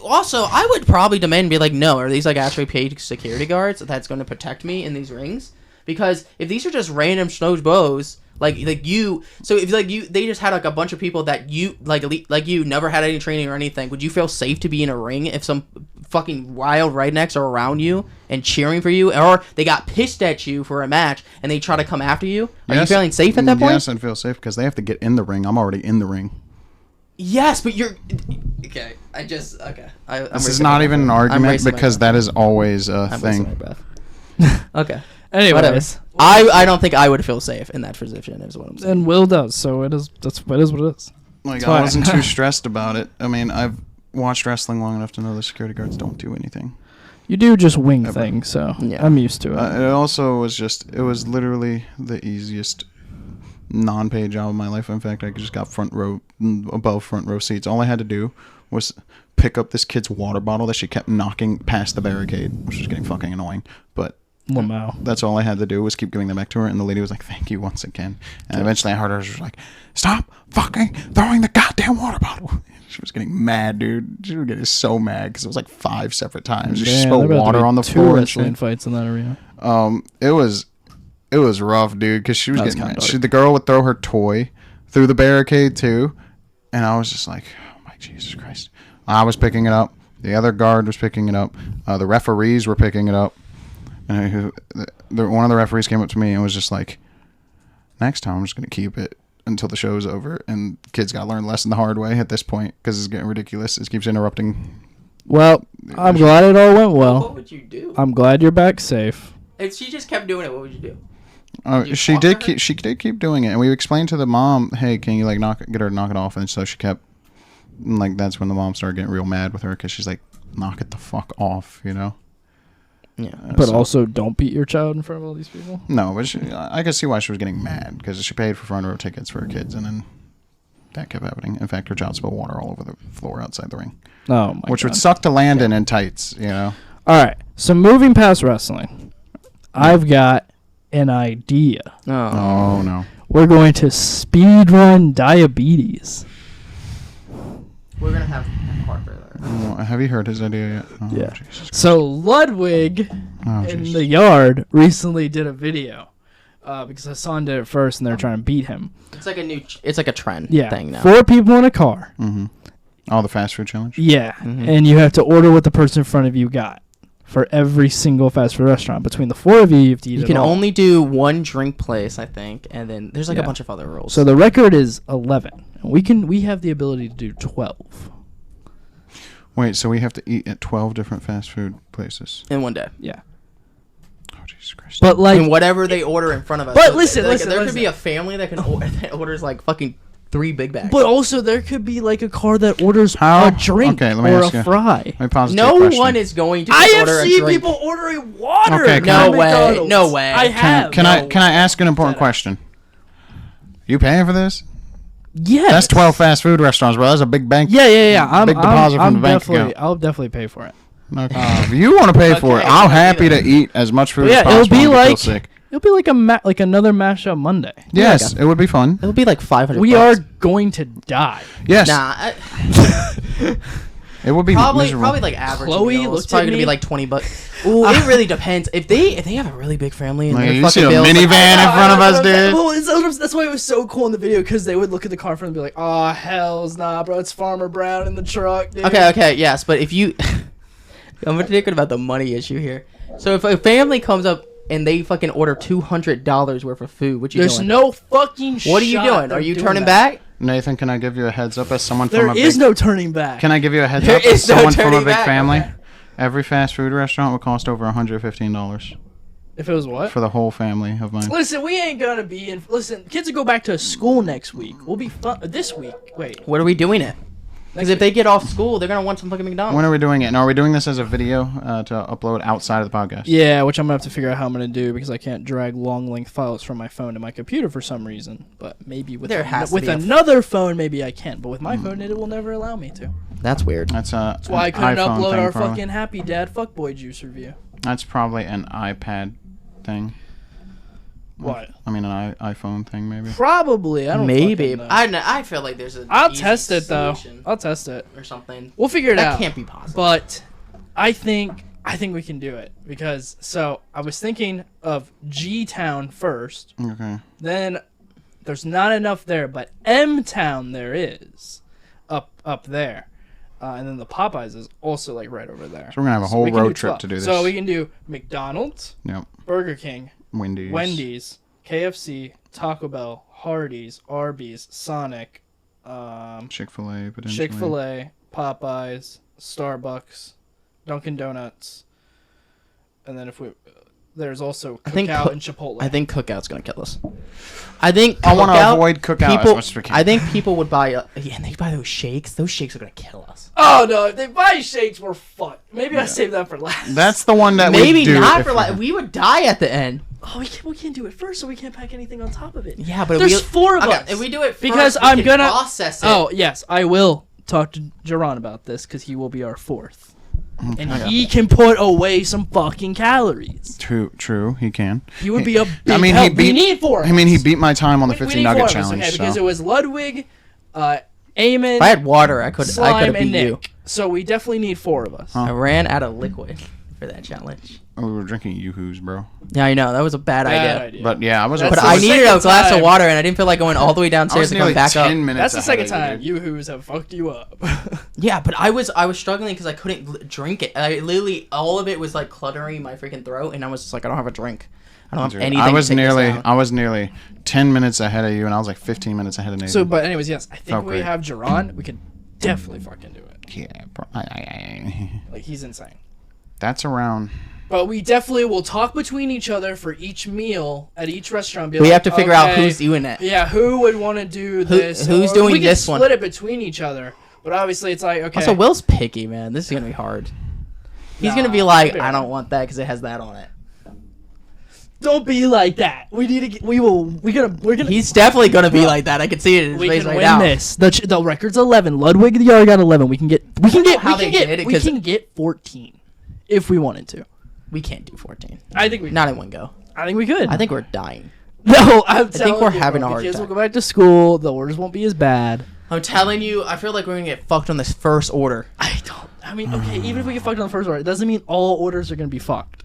Also, I would probably demand and be like, no, are these actually paid security guards that's going to protect me in these rings? Because if these are just random snow bows, they just had a bunch of people that you you never had any training or anything. Would you feel safe to be in a ring if some fucking wild rednecks are around you and cheering for you, or they got pissed at you for a match and they try to come after you? Are you feeling safe at that point? Yes, I'd feel safe because they have to get in the ring. I'm already in the ring. Yes, but you're okay. This is not even an argument because that is always a thing. Okay. Anyways, I don't think I would feel safe in that position. Is what I'm saying. And Will does, so it is. It is what it is. I wasn't too stressed about it. I mean, I've watched wrestling long enough to know the security guards don't do anything. You do just wing things, so yeah. I'm used to it. It also was it was literally the easiest non-paid job of my life. In fact, I just got above front row seats. All I had to do was pick up this kid's water bottle that she kept knocking past the barricade, which was getting fucking annoying. But that's all I had to do was keep giving them back to her, and the lady was like, thank you once again. And eventually I heard her just like, stop fucking throwing the goddamn water bottle. She was getting mad, dude. She was getting so mad because it was 5 separate times. She spilled water on the floor. Two wrestling fights in that arena. It was it was rough, dude, because she was That was getting kinda mad. dark. The girl would throw her toy through the barricade too, and I was just like, oh my Jesus Christ. I was picking it up. The other guard was picking it up. The referees were picking it up. And one of the referees came up to me and was just like, next time I'm just going to keep it until the show's over. And kids got to learn the lesson the hard way at this point because it's getting ridiculous. It keeps interrupting. Well, I'm glad it all went What well. would you do? I'm glad you're back safe. If she just kept doing it, what would you do? You She talk did to her? keep. She did keep doing it, and we explained to the mom, "Hey, can you like get her to knock it off?" And so she kept. And, like that's when the mom started getting real mad with her because she's like, "Knock it the fuck off," you know. Yeah. But So- also, don't beat your child in front of all these people. No, but I could see why she was getting mad because she paid for front row tickets for her kids, and then that kept happening. In fact, her child spilled water all over the floor outside the ring, Oh my which God. would suck to land in tights, you know. All right. So moving past wrestling, I've got an idea. Oh no. We're going to speed run diabetes. We're gonna have heart for that. Oh, have you heard his idea yet? Oh, Yeah. Jesus. So Ludwig Oh, in jeez. the yard recently did a video because Hassan did it first, and they're trying to beat him. It's like a new. It's like a trend Yeah, thing now. 4 people in a car. Mm-hmm. Oh, the fast food challenge. Yeah, Mhm. and you have to order what the person in front of you got for every single fast food restaurant. Between the 4 of you, you have to eat You it can all. only do one drink place, I think, and then there's like Yeah. a bunch of other rules. So the record is 11. And we have the ability to do 12. Wait, so we have to eat at 12 different fast food places? in one day, Yeah. Oh, Jesus Christ. But like and whatever they order in front of us. But So, listen, like, listen, there listen. could be a family that can that orders like fucking 3 Big Bags. but also there could be like a car that orders How? a drink Okay, let me or ask a you. fry. Let me pause. no one is going to I have order a seen drink. people ordering water. Okay, at can No way, McDonald's. no way. I have. Can No. I ask an important Set up. question? You paying for this? Yes. That's 12 fast food restaurants, bro. That's a big bank. Yeah. I'm, Big I'm, deposit from I'm the bank definitely, account. I'll definitely pay for it. Okay. If you want to pay for it, Okay, I'm it's gonna happy be to eat as much food But yeah, as possible. it'll be and get like sick. it'll be like another mashup Monday. Yes, it would be fun. It'll be like 500. We are bucks. going to die. Yes, Nah, it would be miserable. probably like average. Chloe meals. looked It's probably at gonna me. be like 20 bucks. Ooh, it really depends. If they have a really big family and Like, their you fucking see a bills, minivan like, in front of us, dude. Well, that's why it was so cool in the video because they would look at the car in front and be like, "Oh hell's nah, bro! It's Farmer Brown in the truck." Dude. Okay, yes, but if you, I'm thinking about the money issue here. So if a family comes up and they fucking order $200 worth of food, what you There's doing? no fucking. What are you shot doing? they're Are you doing turning that. back? Nathan, can I give you a heads up as someone There from a is big... no turning back. Can I give you a heads There up as is no someone from a turning big back, family? okay. Every fast food restaurant would cost over $115 If it was what? for the whole family of mine. Listen, we ain't gonna be in. Listen, kids will go back to school next week. We'll be fun this week. Wait, What are we doing it? Because if they get off school, they're gonna want some fucking McDonald's. When are we doing it? And are we doing this as a video to upload outside of the podcast? yeah, which I'm gonna have to figure out how I'm gonna do because I can't drag long length files from my phone to my computer for some reason. But maybe with There has to with be a- another phone, maybe I can. But with my phone, it will never allow me to. That's weird. That's That's why I couldn't upload our fucking Happy Dad Fuckboy Juice review. That's probably an iPad thing. What? I mean, an iPhone thing, maybe. Probably. I don't. Maybe. fucking know. I feel like there's a. I'll easy test it though. solution I'll test it. or something. We'll figure it That out. can't be possible. But I think we can do it because so I was thinking of G Town first. Okay. Then there's not enough there, but M Town there is up there. And then the Popeyes is also like right over there. So we're gonna have a whole we can road do trip 12. to do this. So we can do McDonald's, Yep. Burger King, Wendy's. KFC, Taco Bell, Hardee's, Arby's, Sonic, Chick-fil-A, potentially. Chick-fil-A, Popeyes, Starbucks, Dunkin' Donuts, and then there's also I think Cookout and Chipotle. I think Cookout's gonna kill us. I think I want to Cookout- avoid Cookout people. as much as we can. I think people would buy. Yeah, and they buy those shakes. Those shakes are gonna kill us. Oh no! If they buy shakes, we're fucked. Maybe I save that for last. That's the one that Maybe we do. not if for like. We would die at the end. Oh, we can't do it first, so we can't pack anything on top of it. Yeah, but There's we, 4 of okay, us. If we do it first, Because we I'm can gonna process it. Oh yes, I will talk to Jaron about this because he will be our 4th, and he can put away some fucking calories. True, he can. He would be a big I mean, help. he beat. We need 4 of I mean, he us. beat my time on the We 15 need nugget 4 of us, challenge. okay, because so. it was Ludwig, Eamon, If I had water, I could Slime, have and beat Nick. you. So we definitely need 4 of us. Huh. I ran out of liquid for that challenge. we were drinking Yoo-Hoos, bro. Yeah, I know that was a bad idea. But yeah, I was. That's But the I needed a second glass of time. water, and I didn't feel like going all the way I downstairs was to nearly come back 10 up. minutes. That's the second ahead time of you, dude. Yoo-Hoos have fucked you up. Yeah, but I was struggling because I couldn't drink it. I literally all of it was like cluttering my freaking throat, and I was just like, I don't have a drink. I don't have Dude, anything. I was to take this nearly. down. I was nearly 10 minutes ahead of you, and I was like 15 minutes ahead of Nathan. So, but anyways, yes, I think Felt we great. have Jerron. We can definitely fucking do it. Yeah, bro. Like, he's insane. That's around. But we definitely will talk between each other for each meal at each restaurant. Be We like, have to figure out okay, who's doing it. Yeah, who would want to do this? who's Or doing we can this one? split it between each other. But obviously, it's like, okay. Also, Will's picky, man. This is gonna be hard. He's gonna be Nah, like, it'll be I don't alright. want that because it has that on it. Don't be like that. We need to get, we're gonna He's definitely gonna be like that. I can see it in his we face can right win now. this. The record's 11. Ludwig the Yard got 11. We can get how they did it, we 'cause- can get 14 if we wanted to. We can't do 14. I think we Not in one go. I think we could. I think we're dying. no, I'm think telling we're you, having bro, a hard the kids time. will go back to school. The orders won't be as bad. I'm telling you, I feel like we're gonna get fucked on this first order. I mean, okay, even if we get fucked on the first order, it doesn't mean all orders are gonna be fucked.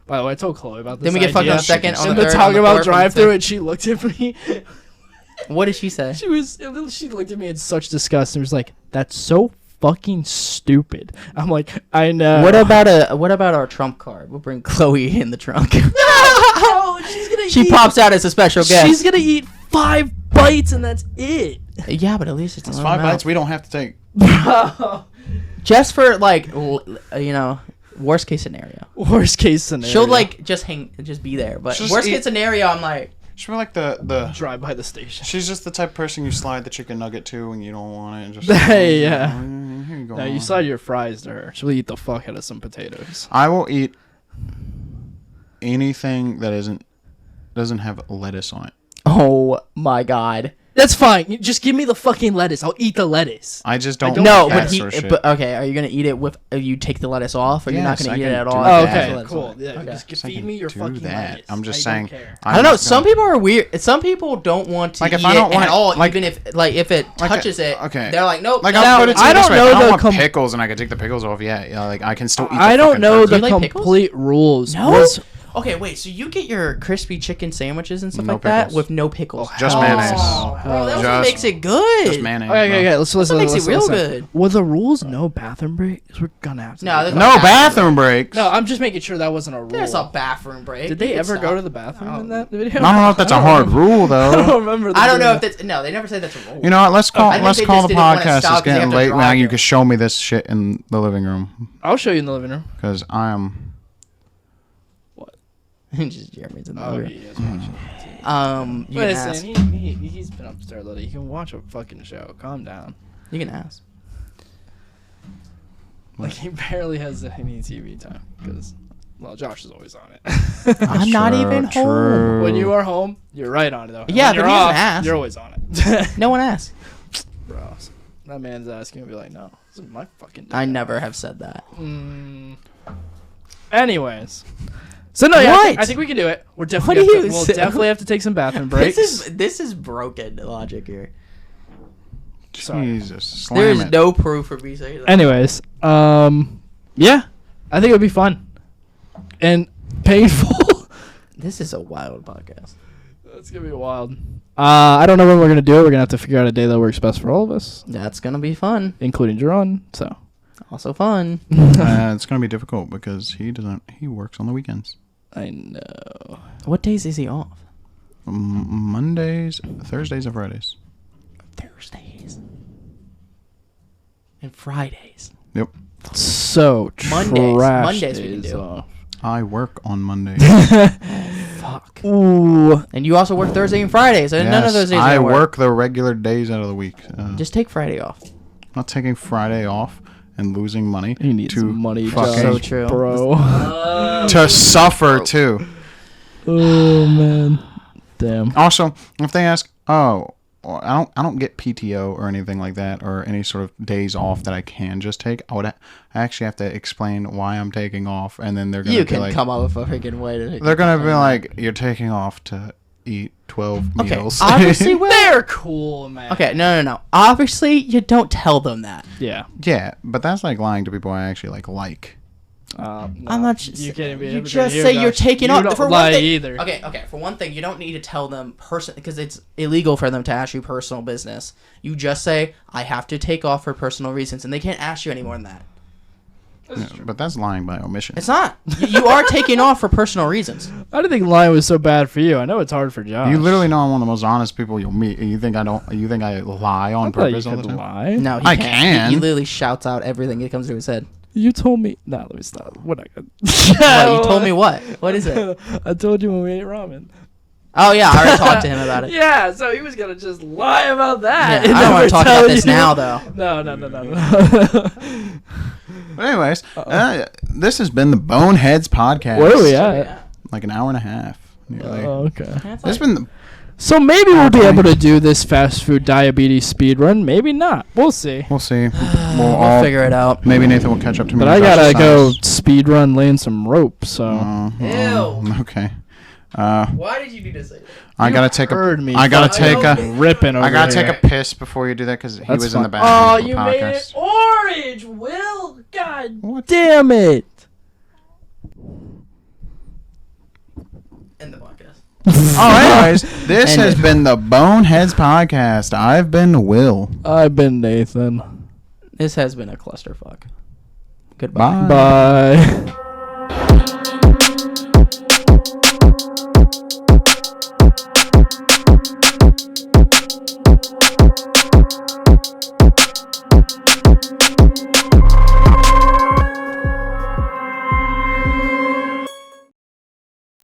By the way, I told Chloe about this. Then we get fucked on idea. the second, on And the they're third, on talking the about fourth, on the drive-through, fifth. and she looked at me. What did she say? She looked at me in such disgust and was like, "That's so fucking stupid." I'm like, I know. What about our trump card? We'll bring Chloe in the trunk. Bro, she's gonna She eat, pops out as a special guest. She's gonna eat 5 bites and that's it. Yeah, but at least it's It's a 5 bites we don't have to take. Just for like, worst case scenario. Worst case scenario. She'll like just be there. But Just worst eat- case scenario, I'm like, She's like the. drive by the station. She's just the type of person you slide the chicken nugget to when you don't want it. And just Hey, yeah. Here you go. No, you slide your fries to her. She'll eat the fuck out of some potatoes. I will eat anything that doesn't have lettuce on it. oh my god. That's fine. You just give me the fucking lettuce. I'll eat the lettuce. I just don't. No, like but that sort of shit. but okay. Are you gonna eat it with? You take the lettuce off, or you're not Yes, gonna I eat it can at do all? that. Oh, Lettuce okay, on cool. it. Yeah, Okay. just Yes, I feed can me your do fucking that. lettuce. I'm just I saying. Don't care. I don't know. I'm Some gonna- people are weird. Some people don't want to Like, if eat I don't it want at it- all, like- even if it Like, touches it. okay. They're like, nope. Like no. I'll put it to I you this don't way. know If I the don't want pickles and I can take the pickles off. Yeah, like I can still eat. I the don't fucking know turkey. the you like pickles? complete rules. No? Was- Okay, wait. So you get your crispy chicken sandwiches and stuff No like that pickles. with no pickles. Just hell mayonnaise. no. Bro, that's what Just- makes it good. Just mayonnaise. Okay, bro. okay. Let's listen. makes it listen, real listen. good. Were the rules no bathroom breaks? We're gonna have to. No, do there's that. No bathroom breaks. No, I'm just making sure that wasn't a rule. There's a bathroom break. Did they You can ever stop. go to the bathroom in that video? I don't know if that's a hard rule I though. don't remember. I don't know if that. that's no. They never said that's a rule. You know what? Let's I think let's they call just the didn't want to podcast. stop It's 'cause they getting have to late now. drive You you. can show me this shit in the living room I'll show you in the living room. because I am. Just Jeremy's in the Oh, room. he is watching. You can ask. Listen, he's been upstairs lately. He can watch a fucking show. Calm down. You can ask. Like he barely has any TV time because, well, Josh is always on it. I'm not even home. When you are home, you're right on it though. And Yeah, when you're but he doesn't off, ask. You're always on it. No one asks. Bro, that man's asking me, be like, no, this is my fucking day. I never have said that. Anyways. So no, yeah, What? I think we can do it. We're What definitely do you we'll say? definitely have to take some bathroom breaks. This is broken logic here. Sorry. Jesus, slam There is it. no proof for me saying that. Anyways, yeah, I think it would be fun and painful. This is a wild podcast. That's gonna be wild. I don't know when we're gonna do it. We're gonna have to figure out a day that works best for all of us, That's gonna be fun. including Jerron. So Also fun. It's gonna be difficult because he works on the weekends. I know. What days is he off? Mondays, Thursdays, and Fridays. Thursdays. And Fridays. Yep. So Mondays. trash Mondays we can days do. off. I work on Mondays. Fuck. Ooh. And you also work Thursday and Friday, so none of those days I are gonna work the regular days out of the week. Just take Friday off. I'm not taking Friday off and losing money You need to some money, fucking- Josh, So true. bro. to suffer too. Oh man. Damn. Also, if they ask, oh, well, I don't get PTO or anything like that, or any sort of days off that I can just take. I actually have to explain why I'm taking off, and then they're gonna You be can like, come up with a freaking way to. they're gonna be like, you're taking off to eat 12 Okay, meals. obviously, Will. They're cool, man. Okay, no. Obviously, you don't tell them that. Yeah. Yeah, but that's like lying to people I actually like. No, I'm not. You can't be. You able to just hear say that. you're taking You off. don't For lie one thing, either. Okay. For one thing, you don't need to tell them because it's illegal for them to ask you personal business. You just say I have to take off for personal reasons, and they can't ask you any more than that. Yeah, but that's lying by omission. It's not. You are taking off for personal reasons. I didn't think lying was so bad for you. I know it's hard for Josh. You literally know I'm one of the most honest people you'll meet. You think I don't? You think I lie on I thought you purpose all the could time? lie. No, he I can't. can. He literally shouts out everything that comes to his head. You told me. Nah, let me stop. What I got? What, you told me what? What is it? I told you when we ate ramen. Oh yeah, I already talked to him about it. Yeah, so he was gonna just lie about that. Yeah, I don't want to talk about this now though. No. But anyways, this has been the Boneheads podcast. Where are we at? Like an hour and a half. Nearly. Oh, okay. This has been. So maybe we'll be able to do this fast food diabetes speed run. Maybe not. We'll see. We'll see. We'll all figure it out. Maybe Nathan will catch up to me. But I gotta go speed run laying some rope. So Ew. Okay. Why did you need to say that? I gotta take heard me. I gotta take a. ripping over I gotta here. take a piss before you do that because he That's was in the fine. bathroom. Oh, of the you podcast. made it orange, Will. God What? damn it. End the podcast. Oh, anyways, this has been the Boneheads podcast. I've been Will. I've been Nathan. This has been a clusterfuck. Goodbye. Bye. Bye.